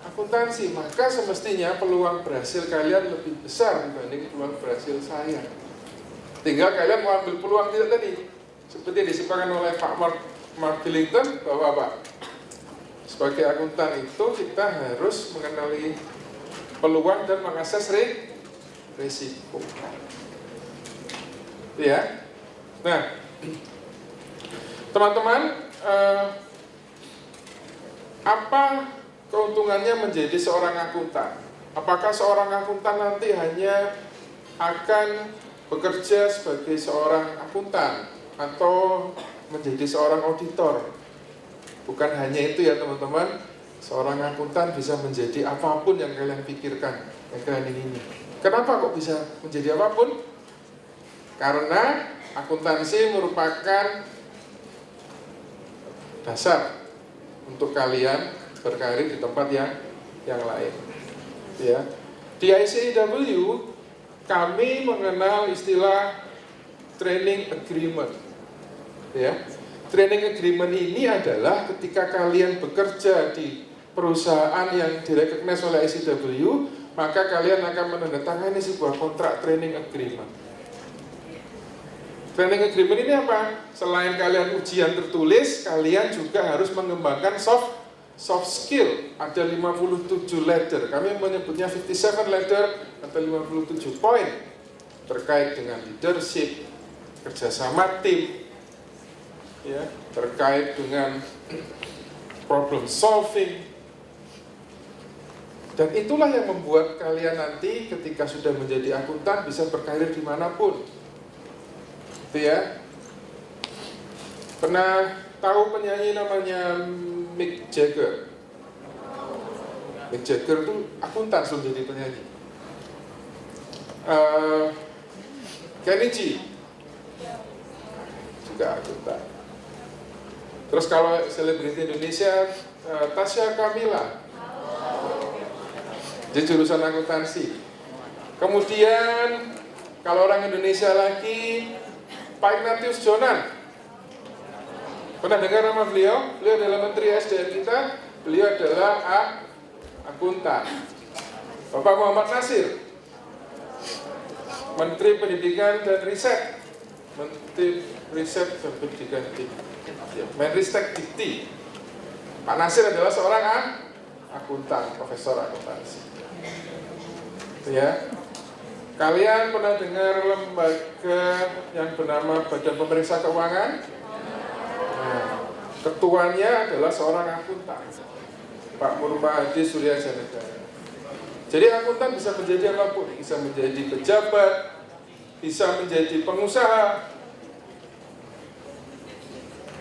akuntansi, maka semestinya peluang berhasil kalian lebih besar dibanding peluang berhasil saya. Tinggal kalian mau ambil peluang tidak tadi, seperti disebutkan oleh Pak Mark Billington bahwa Pak, sebagai akuntan itu kita harus mengenali peluang dan mengakses risiko. Ya, nah, teman-teman, apa keuntungannya menjadi seorang akuntan? Apakah seorang akuntan nanti hanya akan bekerja sebagai seorang akuntan atau menjadi seorang auditor? Bukan hanya itu ya teman-teman, seorang akuntan bisa menjadi apapun yang kalian pikirkan, yang kalian ingini. Kenapa kok bisa menjadi apapun? Karena akuntansi merupakan dasar untuk kalian berkarir di tempat yang lain. Ya. Di ICAW kami mengenal istilah training agreement. Ya. Training agreement ini adalah ketika kalian bekerja di perusahaan yang direcognize oleh ICAW, maka kalian akan menandatangani sebuah kontrak training agreement. Training agreement ini apa? Selain kalian ujian tertulis, kalian juga harus mengembangkan soft skill. Ada 57 letter. Kami menyebutnya 57 letter atau 57 poin terkait dengan leadership, kerjasama tim, ya, terkait dengan problem solving. Dan itulah yang membuat kalian nanti ketika sudah menjadi akuntan bisa berkarir dimanapun. Ya, pernah tahu penyanyi namanya Mick Jagger? Mick Jagger itu akuntan sebelum jadi penyanyi. Kenny G juga akuntan. Terus kalau selebriti Indonesia, Tasya Kamila, dia jurusan akuntansi. Kemudian kalau orang Indonesia lagi, Pak Ignatius Jonan, pernah dengar nama beliau? Beliau adalah Menteri SDM kita, beliau adalah akuntan. Bapak Muhammad Nasir, Menteri Pendidikan dan Riset, Menteri Riset dan Pendidikan Menristek Dikti. Pak Nasir adalah seorang akuntan, profesor akuntansi. Ya. Kalian pernah dengar lembaga yang bernama Badan Pemeriksa Keuangan? Nah, ketuanya adalah seorang akuntan, Pak Murma Hadi Suryajanegara. Jadi akuntan bisa menjadi apapun, bisa menjadi pejabat, bisa menjadi pengusaha.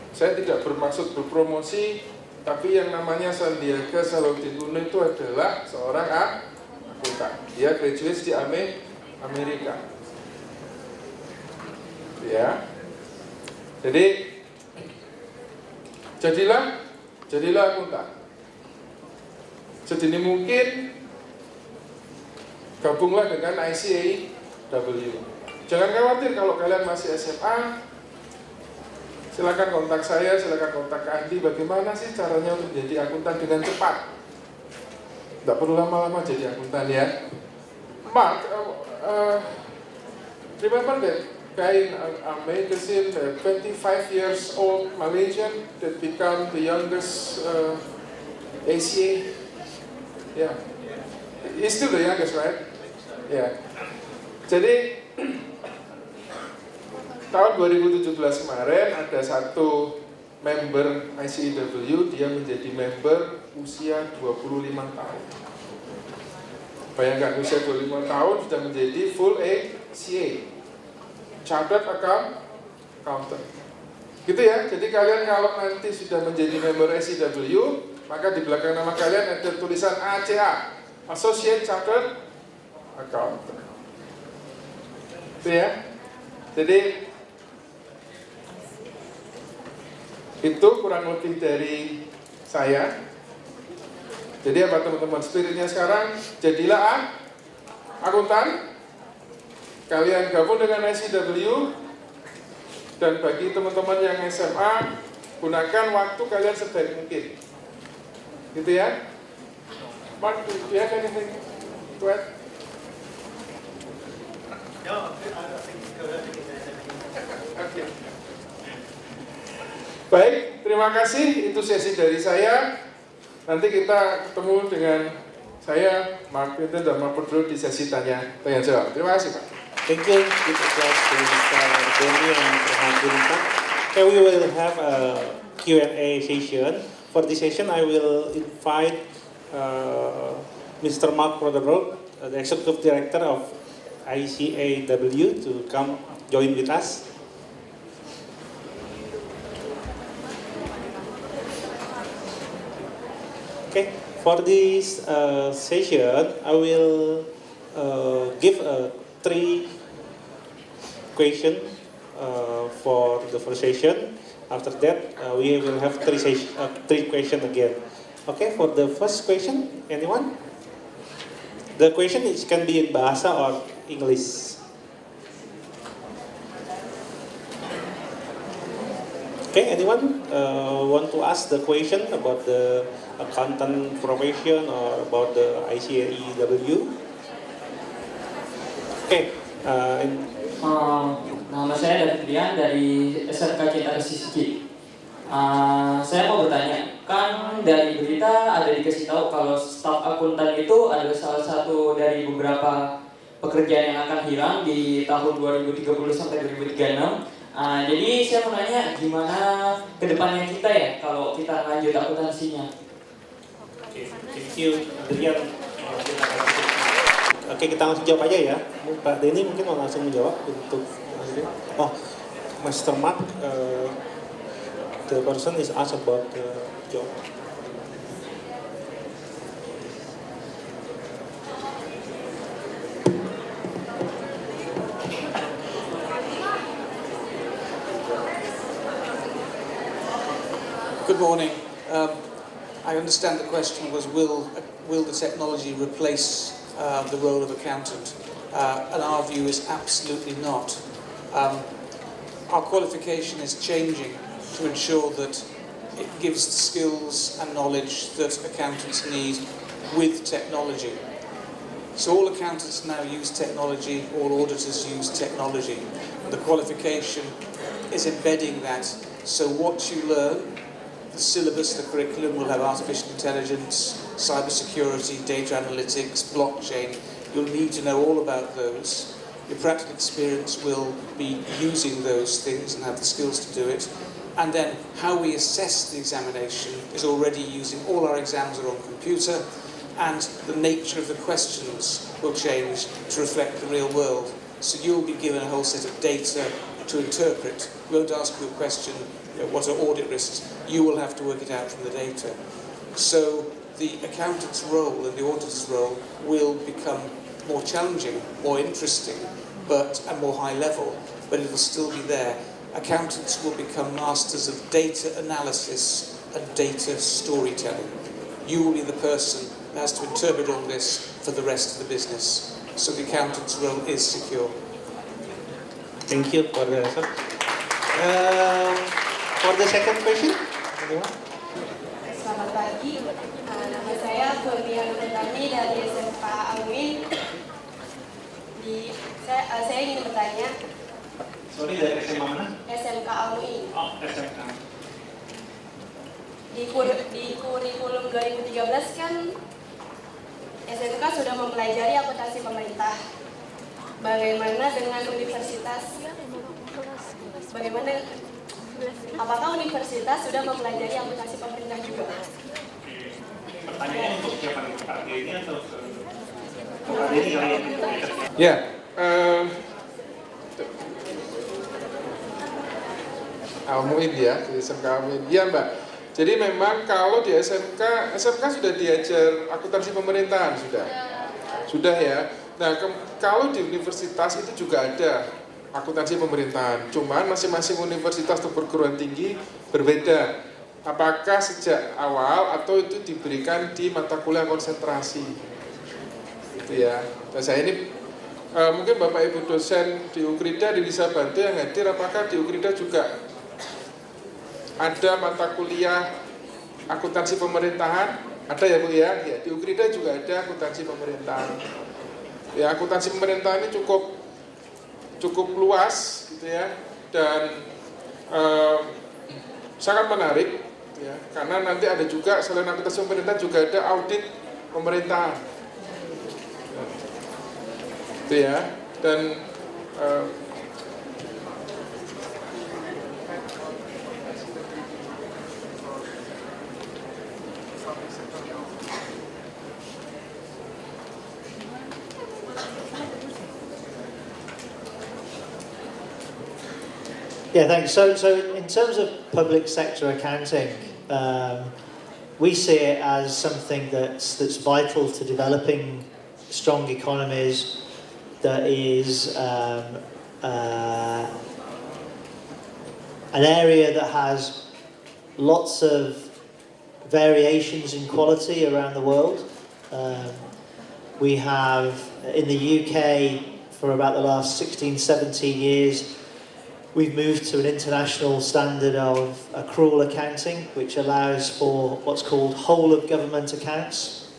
Saya tidak bermaksud berpromosi, tapi yang namanya Sandiaga Salahuddin Uno itu adalah seorang akuntan. Dia graduate di Amerika. Ya. Jadi jadilah akuntan. Sedini mungkin gabunglah dengan ICAW. Jangan khawatir kalau kalian masih SMA. Silakan kontak saya, silakan kontak Andi. Bagaimana sih caranya untuk menjadi akuntan dengan cepat? Tidak perlu lama-lama jadi akuntan ya. Mark, remember that guy in a magazine, 25 years old Malaysian that become the youngest ACA? Yeah, he's still the youngest, right? Yeah. Jadi tahun 2017 kemarin ada satu member ICAW, dia menjadi member usia 25 tahun. Bayangkan usia 25 tahun sudah menjadi full ACA, Chartered Accountant. Gitu ya, jadi kalian kalau nanti sudah menjadi member ICAW, maka di belakang nama kalian ada tulisan ACA, Associate Chartered Accountant. Itu ya. Jadi itu kurang lebih dari saya. Jadi apa teman-teman, spiritnya sekarang jadilah akuntan. Kalian gabung dengan ICW. Dan bagi teman-teman yang SMA, gunakan waktu kalian sebaik mungkin. Gitu ya. Mark, do you have anything to add? Okay. Baik, terima kasih. Itu sesi dari saya. Nanti kita ketemu dengan saya, Mark Pinter dan Mark Pedro di sesi tanya jawab. Terima kasih, Pak. Thank you. It was Mr. Denny and Mr. Hadirinto. Okay, we will have a Q&A session. For this session, I will invite Mr. Mark Roderick, the Executive Director of ICAW, to come join with us. Okay, for this session, I will give three questions for the first session. After that, we will have three questions again. Okay, for the first question, anyone? The question can be in Bahasa or English. Okay, anyone want to ask the question about the accountant profession or about the ICAW? Okay. Nama saya Davidian dari SMK Cinta Sisiki. Saya mau bertanya, kan dari berita ada dikasih tahu kalau staf akuntan itu adalah salah satu dari beberapa pekerjaan yang akan hilang di tahun 2030 sampai 2036. Jadi saya mau nanya gimana kedepannya kita ya kalau kita lanjut akuntansinya. Oke, thank you. Oke, kita langsung jawab aja ya. Pak Denny mungkin mau langsung menjawab untuk Mr. Mark, the person is asked about the job. Good morning. I understand the question was, will the technology replace the role of accountant? And our view is absolutely not. Our qualification is changing to ensure that it gives the skills and knowledge that accountants need with technology. So all accountants now use technology, all auditors use technology. And the qualification is embedding that. So what you learn, the syllabus, the curriculum will have artificial intelligence, cybersecurity, data analytics, blockchain. You'll need to know all about those. Your practical experience will be using those things and have the skills to do it. And then how we assess the examination is already using, all our exams are on computer, and the nature of the questions will change to reflect the real world. So you'll be given a whole set of data to interpret. We won't ask you a question, what are audit risks? You will have to work it out from the data. So the accountant's role and the auditor's role will become more challenging, more interesting, and more high level, but it will still be there. Accountants will become masters of data analysis and data storytelling. You will be the person who has to interpret all this for the rest of the business. So the accountant's role is secure. Thank you for the answer. For the second question, Selamat pagi, nama saya Kurnia Nurutami dari SMK Alwin. Saya ingin bertanya. Sorry, dari SMA mana? SMK Alwin. Oh, SMK. Di kurikulum 2013 kan SMK sudah mempelajari akuntansi pemerintah. Bagaimana dengan universitas? Apakah universitas sudah mempelajari akuntansi pemerintah juga? Pertanyaannya untuk siapa nih? Pak Denny atau Pak Denny kali ini? Ya, Almuin ya, di SMK Almuin. Iya Mbak. Jadi memang kalau di SMK sudah diajar akuntansi pemerintahan sudah ya. Nah, kalau di universitas itu juga ada akuntansi pemerintahan, cuman masing-masing universitas atau perguruan tinggi berbeda. Apakah sejak awal atau itu diberikan di mata kuliah konsentrasi, gitu ya. Dan saya ini mungkin Bapak Ibu dosen di Ukrida di Desa Bantu yang hadir, apakah di Ukrida juga ada mata kuliah akuntansi pemerintahan? Ada ya Bu ya? Ya, di Ukrida juga ada akuntansi pemerintahan. Ya, akuntansi pemerintahan ini cukup luas, gitu ya, dan sangat menarik, ya, karena nanti ada juga selain akuntansi pemerintahan juga ada audit pemerintahan, gitu ya, dan Yeah, thanks. So in terms of public sector accounting, we see it as something that's vital to developing strong economies. That is an area that has lots of variations in quality around the world. We have in the UK for about the last 16, 17 years. We've moved to an international standard of accrual accounting, which allows for what's called whole of government accounts.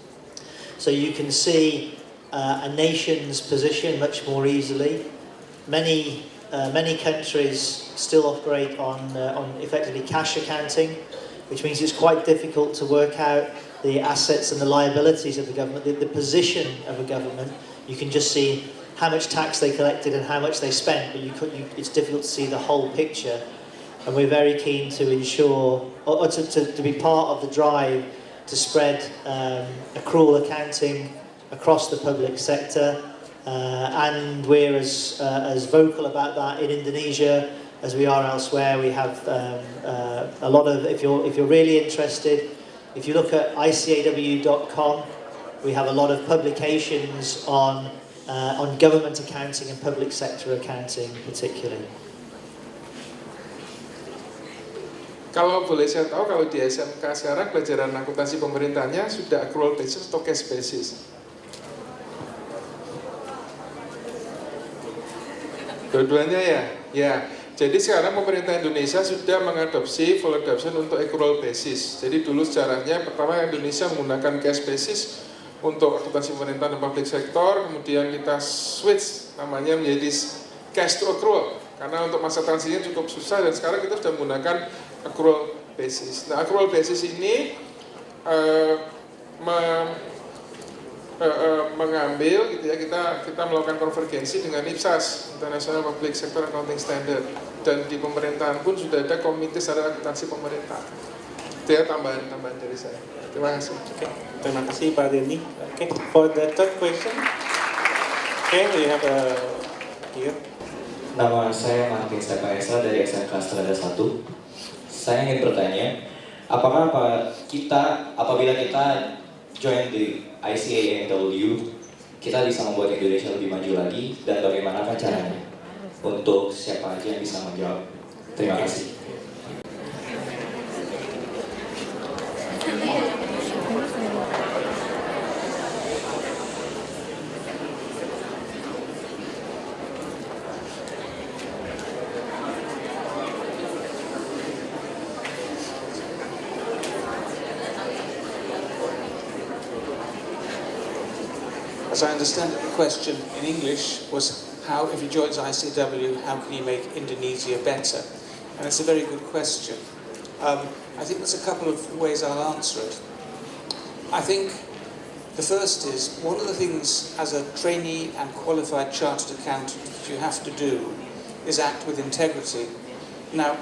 So you can see a nation's position much more easily. Many countries still operate on effectively cash accounting, which means it's quite difficult to work out the assets and the liabilities of the government, the position of a government. You can just see how much tax they collected and how much they spent, but it's difficult to see the whole picture. And we're very keen to ensure, or to be part of the drive to spread accrual accounting across the public sector. And we're as vocal about that in Indonesia as we are elsewhere. We have a lot of, if you're really interested, if you look at icaw.com, we have a lot of publications on government accounting and public sector accounting particularly. Kalau boleh saya tahu, kalau di SMK sekarang pelajaran akuntansi pemerintahnya sudah accrual basis atau cash basis? Dua-duanya ya? Ya. Jadi sekarang pemerintah Indonesia sudah mengadopsi full adoption untuk accrual basis. Jadi dulu sejarahnya pertama Indonesia menggunakan cash basis untuk akuntansi pemerintahan dan public sector, kemudian kita switch namanya menjadi cash to accrual karena untuk masa transisinya cukup susah, dan sekarang kita sudah menggunakan accrual basis. Nah, accrual basis ini mengambil gitu ya, kita melakukan konvergensi dengan IPSAS, International Public Sector Accounting Standard, dan di pemerintahan pun sudah ada komite standar akuntansi pemerintah. Itu ya tambahan dari saya. Terima kasih. Okay. Terima kasih Pak Denny. Okay. For the third question, okay, we have here. Nama saya Martin Stepaesa dari SMK Strada 1. Saya ingin bertanya, apabila kita join di ICANW, kita bisa membuat Indonesia lebih maju lagi, dan bagaimana caranya? Untuk siapa aja yang bisa menjawab? Terima kasih. As I understand it, the question in English was how, if he joins ICW, how can he make Indonesia better? And it's a very good question. I think there's a couple of ways I'll answer it. I think the first is, one of the things as a trainee and qualified chartered accountant that you have to do is act with integrity. Now,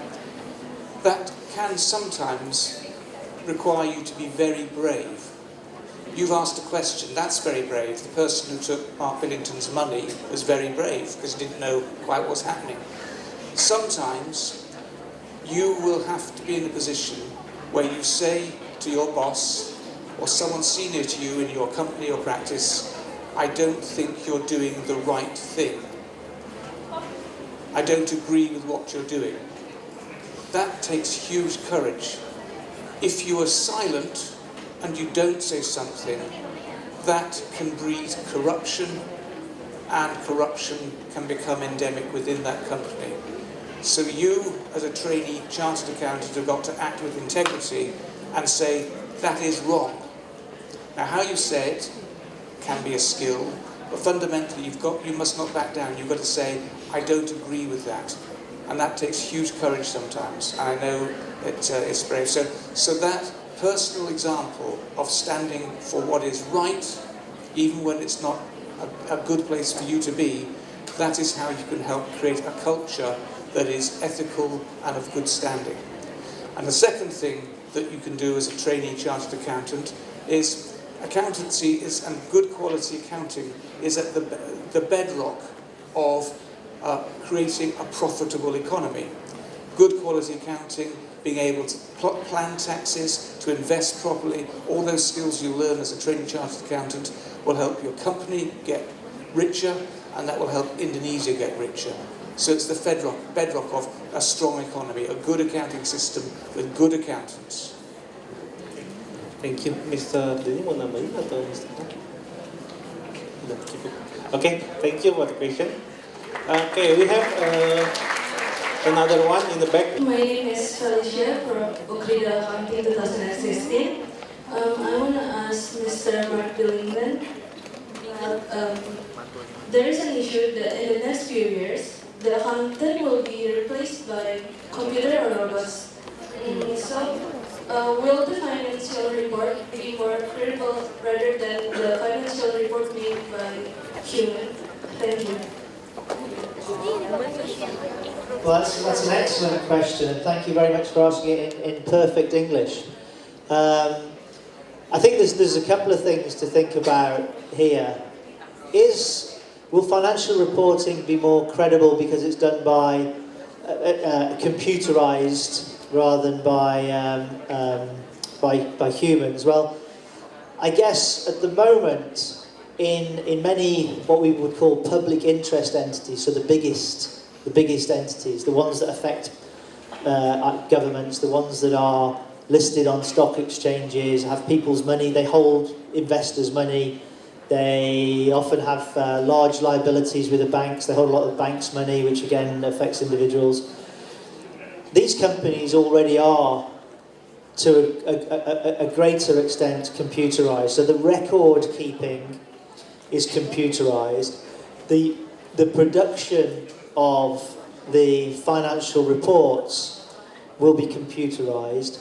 that can sometimes require you to be very brave. You've asked a question, that's very brave. The person who took Mark Billington's money was very brave because he didn't know quite what's happening. Sometimes you will have to be in a position where you say to your boss or someone senior to you in your company or practice, I don't think you're doing the right thing. I don't agree with what you're doing. That takes huge courage. If you are silent and you don't say something, that can breed corruption, and corruption can become endemic within that company. So you, as a trainee chartered accountant, have got to act with integrity and say, that is wrong. Now, how you say it can be a skill, but fundamentally you must not back down. You've got to say, I don't agree with that. And that takes huge courage sometimes, and I know it's brave. So that personal example of standing for what is right, even when it's not a good place for you to be, that is how you can help create a culture that is ethical and of good standing. And the second thing that you can do as a trainee chartered accountant is accountancy and good quality accounting is at the bedrock of creating a profitable economy. Good quality accounting, being able to plan taxes, to invest properly, all those skills you learn as a trainee chartered accountant will help your company get richer, and that will help Indonesia get richer. So it's the bedrock of a strong economy, a good accounting system with good accountants. Thank you, Mr. Denny. Mau nambahin atau Mr. Udah cukup. Okay, thank you for the question. Okay, we have another one in the back. My name is Felicia from Ukrida Accounting 2016. I want to ask Mr. Mark Billington. There is an issue that in the next few years, the accountant will be replaced by computer or robots. Will the financial report be more credible rather than the financial report made by human? Thank you. Well, that's an excellent question, and thank you very much for asking it in perfect English. I think there's a couple of things to think about here. Will financial reporting be more credible because it's done by computerized rather than by humans? Well, I guess at the moment, in many what we would call public interest entities, so the biggest entities, the ones that affect governments, the ones that are listed on stock exchanges, have people's money, they hold investors' money, they often have large liabilities with the banks, they hold a lot of the banks' money, which again affects individuals. These companies already are, to a greater extent, computerized. So the record keeping is computerized. The production of the financial reports will be computerized.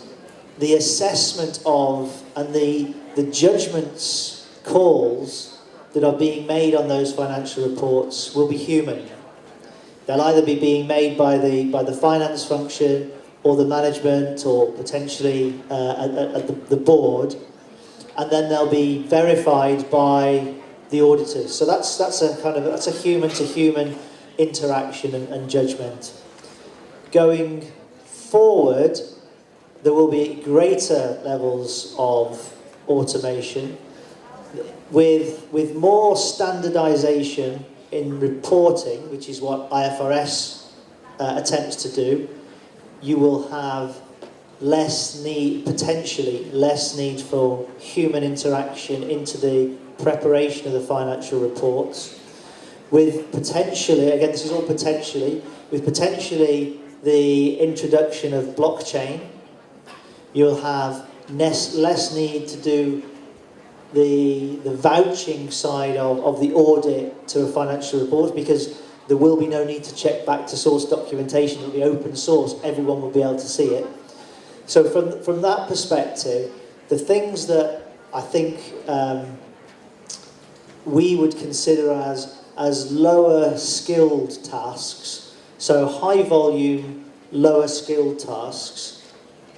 The assessment of and the judgments, calls that are being made on those financial reports will be human. They'll either be being made by the finance function or the management or potentially at the board, and then they'll be verified by the auditors. So that's a human to human interaction and judgment. Going forward, there will be greater levels of automation with more standardization in reporting, which is what IFRS attempts to do. You will have potentially less need for human interaction into the preparation of the financial reports. With potentially, again this is all potentially, with potentially the introduction of blockchain, you'll have less need to do the vouching side of the audit to a financial report, because there will be no need to check back to source documentation. It will be open source, everyone will be able to see it. So from that perspective, the things that I think we would consider as lower skilled tasks, so high volume, lower skilled tasks,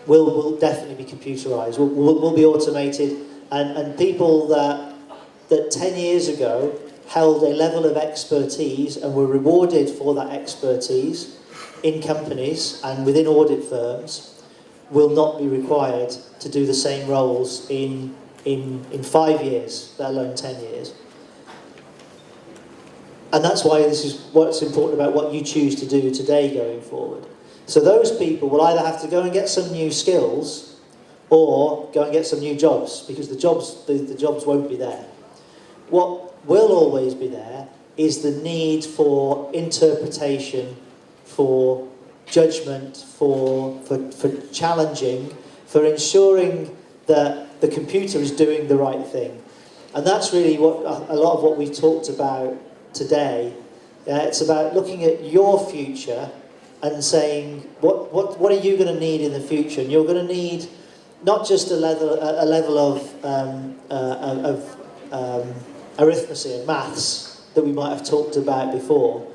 will definitely be computerized, will be automated, and people that 10 years ago held a level of expertise and were rewarded for that expertise in companies and within audit firms will not be required to do the same roles in 5 years, let alone 10 years. And that's why this is what's important about what you choose to do today going forward. So those people will either have to go and get some new skills or go and get some new jobs, because the jobs won't be there. What will always be there is the need for interpretation, for judgment, for challenging, for ensuring that the computer is doing the right thing. And that's really what a lot of what we've talked about today. It's about looking at your future and saying, what are you going to need in the future? And you're going to need not just a level of arithmetic and maths that we might have talked about before,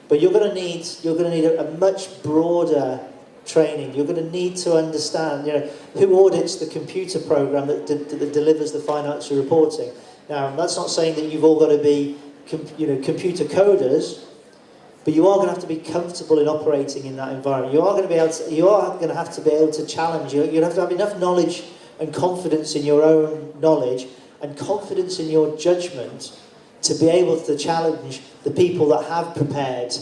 but you're going to need a much broader training. You're going to need to understand, who audits the computer program that delivers the financial reporting. Now, that's not saying that you've all got to be, computer coders, but you are going to have to be comfortable in operating in that environment. You are going to have to be able to challenge. You have to have enough knowledge and confidence in your own knowledge and confidence in your judgment to be able to challenge the people that have prepared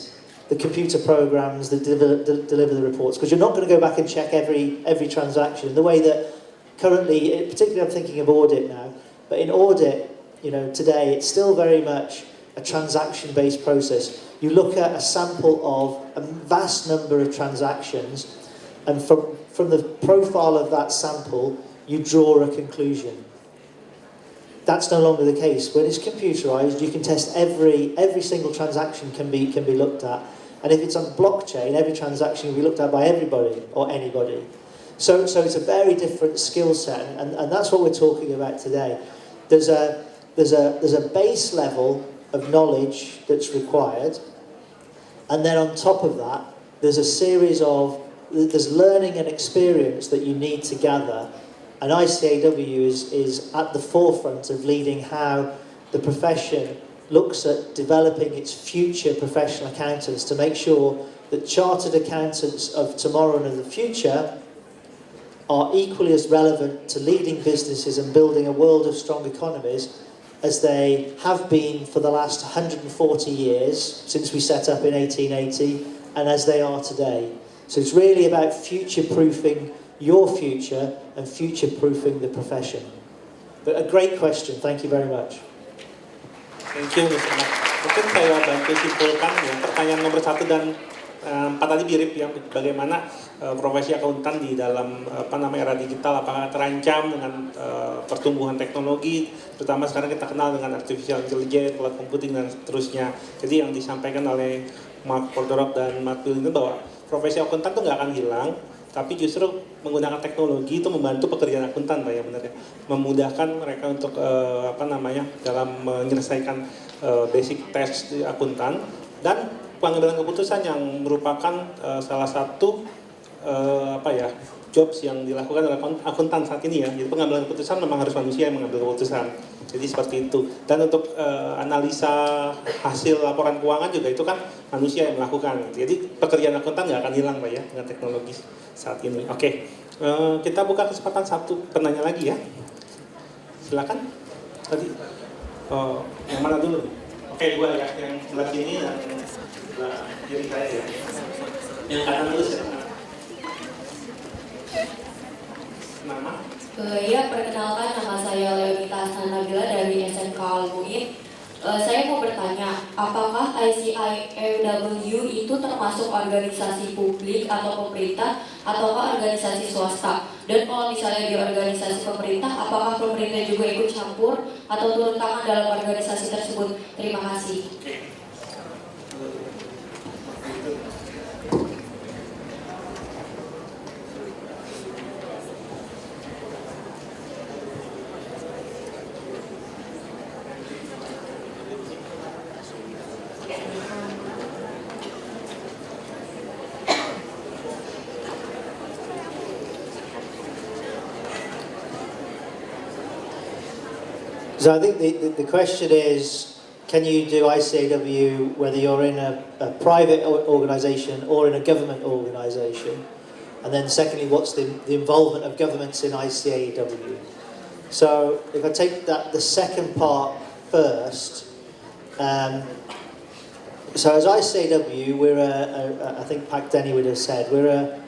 the computer programs that deliver the reports. Because you're not going to go back and check every transaction in the way that currently, particularly I'm thinking of audit now, but in audit, today it's still very much a transaction-based process. You look at a sample of a vast number of transactions, and from the profile of that sample, you draw a conclusion. That's no longer the case. When it's computerized, you can test every single transaction can be looked at, and if it's on blockchain, every transaction can be looked at by everybody or anybody. So it's a very different skill set, and that's what we're talking about today. There's a base level of knowledge that's required, and then on top of that, there's a series of learning and experience that you need to gather. And ICAW is at the forefront of leading how the profession looks at developing its future professional accountants to make sure that chartered accountants of tomorrow and of the future are equally as relevant to leading businesses and building a world of strong economies as they have been for the last 140 years since we set up in 1880 and as they are today. So it's really about future-proofing your future and future-proofing the profession. But a great question, thank you very much. Thank you, Mr. Mark. Mungkin saya bantu simpulkan ya, pertanyaan nomor 1 dan 4 tadi mirip ya, bagaimana profesi akuntan di dalam era digital apakah terancam dengan pertumbuhan teknologi, terutama sekarang kita kenal dengan artificial intelligence, cloud computing dan seterusnya. Jadi yang disampaikan oleh Mark Polderop dan Mark Bill itu bahwa profesi akuntan itu nggak akan hilang, tapi justru menggunakan teknologi itu membantu pekerjaan akuntan, Pak, ya benar ya, memudahkan mereka untuk dalam menyelesaikan basic test di akuntan dan pengambilan keputusan yang merupakan salah satu jobs yang dilakukan oleh akuntan saat ini ya. Jadi pengambilan keputusan memang harus manusia yang mengambil keputusan. Jadi seperti itu. Dan untuk analisa hasil laporan keuangan juga itu kan manusia yang melakukan. Jadi pekerjaan akuntan nggak akan hilang, Pak, ya, dengan teknologi saat ini. Oke, kita buka kesempatan satu penanya lagi ya. Silakan. Tadi yang mana dulu? Oke, gua ya, yang sebelah sini dan sebelah kiri saya ya. Yang kanan dulu silakan. Nama? Ya, perkenalkan, nama saya Leonita Nabila dari SMK Al-Mu'in. Saya mau bertanya, apakah ICAW itu termasuk organisasi publik atau pemerintah ataukah organisasi swasta? Dan kalau misalnya di organisasi pemerintah, apakah pemerintah juga ikut campur atau turun tangan dalam organisasi tersebut? Terima kasih. So I think the question is, can you do ICAW whether you're in a private organisation or in a government organisation? And then secondly, what's the involvement of governments in ICAW? So if I take the second part first, So as ICAW, we're I think Pak Denny would have said, we're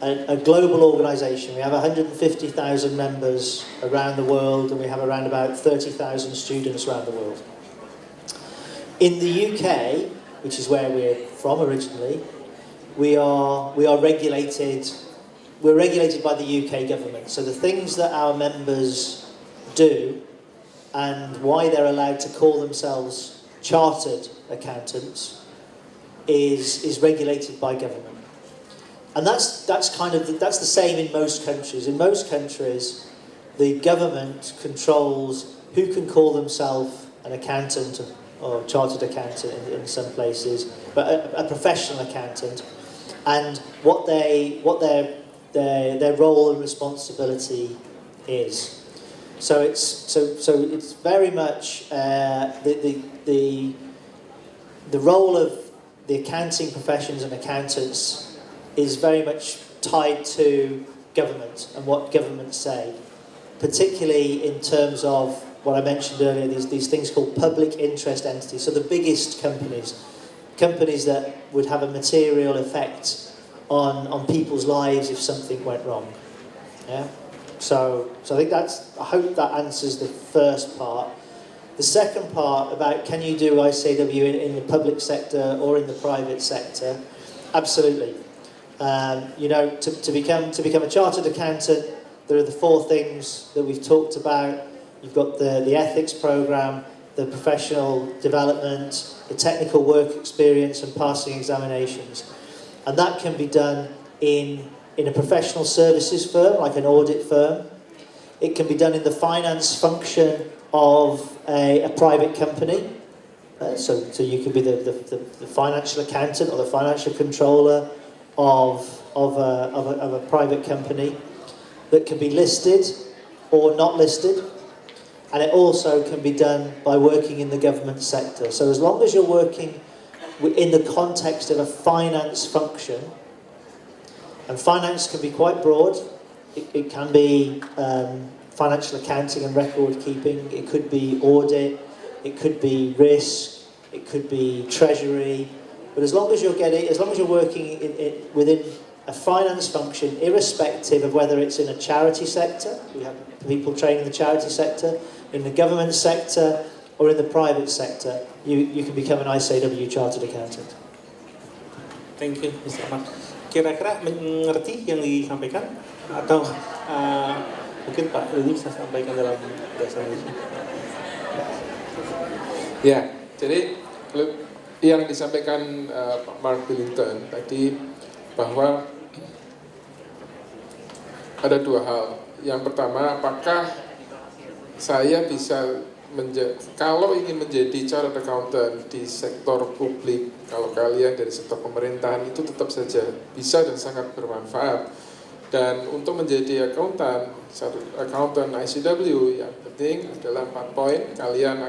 a global organisation. We have 150,000 members around the world, and we have around about 30,000 students around the world. In the UK, which is where we're from originally, we are regulated. We're regulated by the UK government. So the things that our members do and why they're allowed to call themselves chartered accountants is regulated by government. And that's the same in most countries. In most countries, the government controls who can call themselves an accountant or chartered accountant in some places, but a professional accountant, and what their role and responsibility is. So it's very much the role of the accounting professions and accountants is very much tied to government and what governments say, particularly in terms of what I mentioned earlier, these things called public interest entities. So the biggest companies that would have a material effect on people's lives if something went wrong. Yeah. So I think I hope that answers the first part. The second part about can you do ICAW in the public sector or in the private sector? Absolutely. To become a chartered accountant, there are the 4 things that we've talked about. You've got the ethics program, the professional development, the technical work experience, and passing examinations. And that can be done in a professional services firm, like an audit firm. It can be done in the finance function of a private company. So you could be the financial accountant or the financial controller of a private company that can be listed or not listed. And it also can be done by working in the government sector. So as long as you're working in the context of a finance function, and finance can be quite broad. It can be financial accounting and record keeping. It could be audit. It could be risk. It could be treasury. But as long as you're working within a finance function, irrespective of whether it's in a charity sector, we have people trained in the charity sector, in the government sector, or in the private sector, you can become an ICAW chartered accountant. Thank you, Mr. Mark. Kira-kira mengerti yang disampaikan atau mungkin Pak Deni bisa sampaikan dalam bahasa Indonesia? Ya, jadi yang disampaikan Pak Mark Billington tadi bahwa ada 2 hal. Yang pertama, apakah saya bisa kalau ingin menjadi chartered accountant di sektor publik, kalau kalian dari sektor pemerintahan itu tetap saja bisa dan sangat bermanfaat. Dan untuk menjadi accountant ICAW yang penting adalah 4 poin. Kalian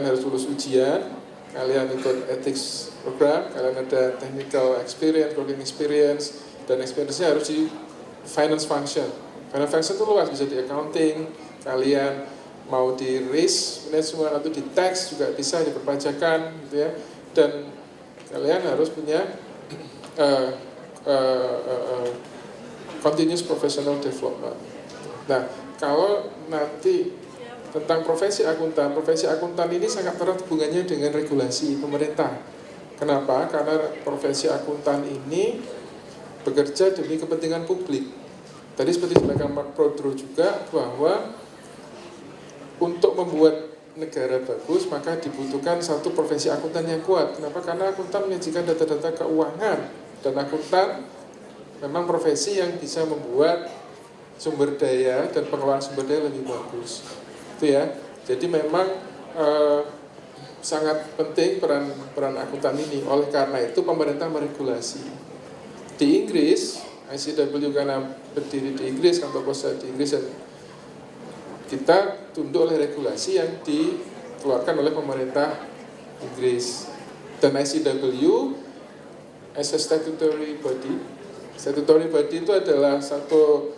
harus lulus ujian, kalian ikut ethics program, kalian ada technical experience, working experience, dan experience-nya harus di finance function. Finance function itu luas, bisa di accounting, kalian mau di risk management atau di tax juga bisa, di perpajakan gitu ya. Dan kalian harus punya continuous professional development. Nah, kalau nanti tentang profesi akuntan ini sangat erat hubungannya dengan regulasi pemerintah. Kenapa? Karena profesi akuntan ini bekerja demi kepentingan publik. Tadi seperti disampaikan Mark Prodro juga bahwa untuk membuat negara bagus maka dibutuhkan satu profesi akuntan yang kuat. Kenapa? Karena akuntan menyajikan data-data keuangan, dan akuntan memang profesi yang bisa membuat sumber daya dan pengelolaan sumber daya lebih bagus. Itu ya. Jadi memang sangat penting peran akuntan ini. Oleh karena itu pemerintah meregulasi. Di Inggris, ICAW karena berdiri di Inggris, kantor pusat di Inggris, dan kita tunduk oleh regulasi yang dikeluarkan oleh pemerintah Inggris. Dan ICAW as a statutory body itu adalah satu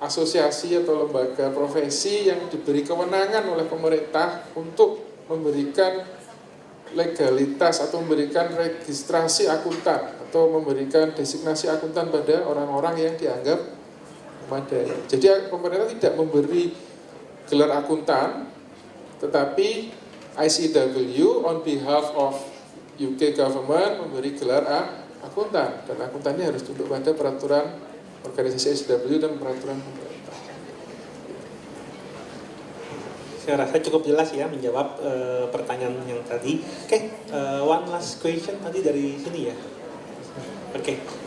asosiasi atau lembaga profesi yang diberi kewenangan oleh pemerintah untuk memberikan legalitas atau memberikan registrasi akuntan atau memberikan designasi akuntan pada orang-orang yang dianggap memadai. Jadi pemerintah tidak memberi gelar akuntan, tetapi ICW on behalf of UK government memberi gelar akuntan, dan akuntannya harus tunduk pada peraturan organisasi ICW dan peraturan pemerintah. Saya rasa cukup jelas ya menjawab pertanyaan yang tadi. One last question tadi dari sini ya.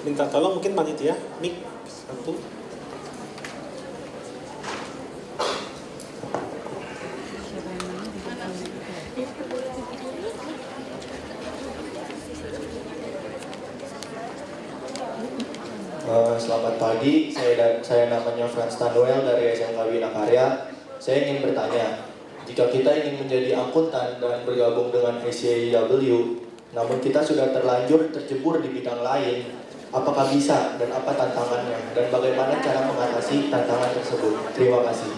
Minta tolong mungkin panitia, mic satu. Selamat pagi, saya namanya Frans Tanuel dari SMK Winakarya. Saya ingin bertanya, jika kita ingin menjadi akuntan dan bergabung dengan ICAW, namun kita sudah terlanjur tercebur di bidang lain, apakah bisa dan apa tantangannya, dan bagaimana cara mengatasi tantangan tersebut? Terima kasih.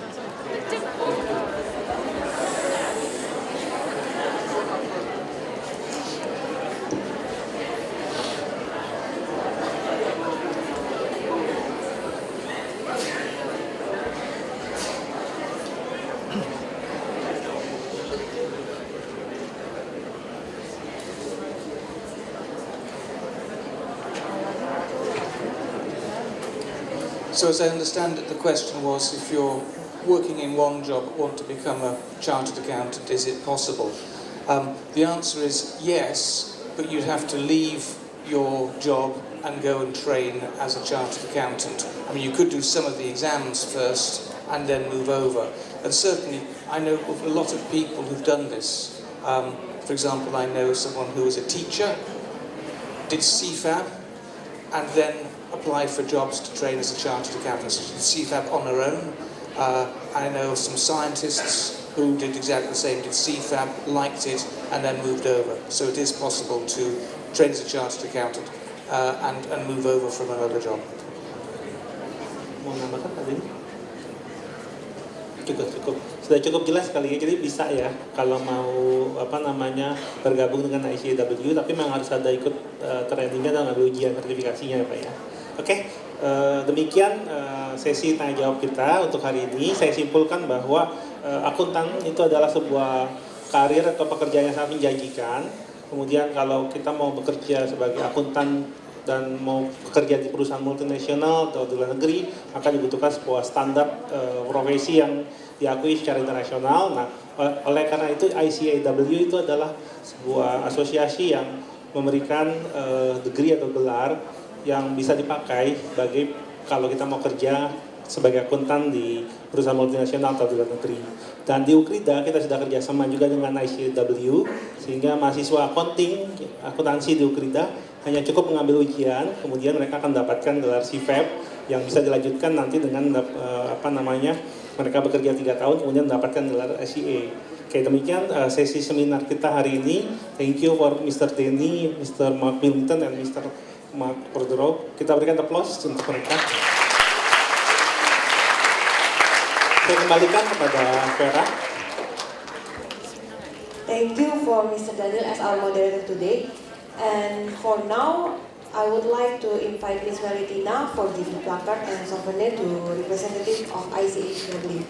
So as I understand it, the question was, if you're working in one job but want to become a chartered accountant, is it possible? The answer is yes, but you'd have to leave your job and go and train as a chartered accountant. I mean, you could do some of the exams first and then move over. And certainly, I know of a lot of people who've done this. For example, I know someone who was a teacher, did CFAB, and then applied for jobs to train as a chartered accountant. So CFAB on her own. I know some scientists who did exactly the same, did CFAB, liked it, and then moved over. So it is possible to train as a chartered accountant and move over from another job. Mau nambahkan tadi? Cukup. Sudah cukup jelas kali ya. Jadi bisa ya kalau mau bergabung dengan ICAW, tapi memang harus ada ikut trainingnya dan ambil ujian sertifikasinya ya Pak ya. Demikian sesi tanya jawab kita untuk hari ini. Saya simpulkan bahwa akuntan itu adalah sebuah karir atau pekerjaan yang sangat menjanjikan. Kemudian kalau kita mau bekerja sebagai akuntan dan mau bekerja di perusahaan multinasional atau di luar negeri, maka dibutuhkan sebuah standar profesi yang diakui secara internasional. Nah, oleh karena itu ICAW itu adalah sebuah asosiasi yang memberikan degree atau gelar yang bisa dipakai bagi kalau kita mau kerja sebagai akuntan di perusahaan multinasional atau di luar negeri. Dan di UKRIDA kita sudah kerjasama juga dengan ICAW, sehingga mahasiswa akuntansi di UKRIDA hanya cukup mengambil ujian, kemudian mereka akan mendapatkan gelar CFAB yang bisa dilanjutkan nanti dengan mereka bekerja 3 tahun kemudian mendapatkan gelar SCA. Oke, demikian sesi seminar kita hari ini. Thank you for Mr. Denny, Mr. Mark Billington, dan Mr. Mark Prothero. Kita berikan applause untuk mereka. Saya kembalikan kepada Vera. Thank you for Mr. Daniel as our moderator today. And for now, I would like to invite Ms. Valentina for the placard and souvenir to representative of ICAW.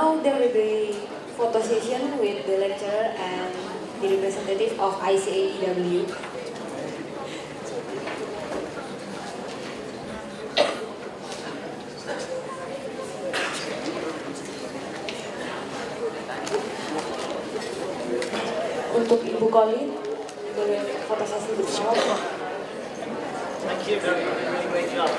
Now there will be photo session with the lecturer and the representative of ICAEW. Untuk Ibu Colin, boleh foto sesi bersama. Thank you, very great job.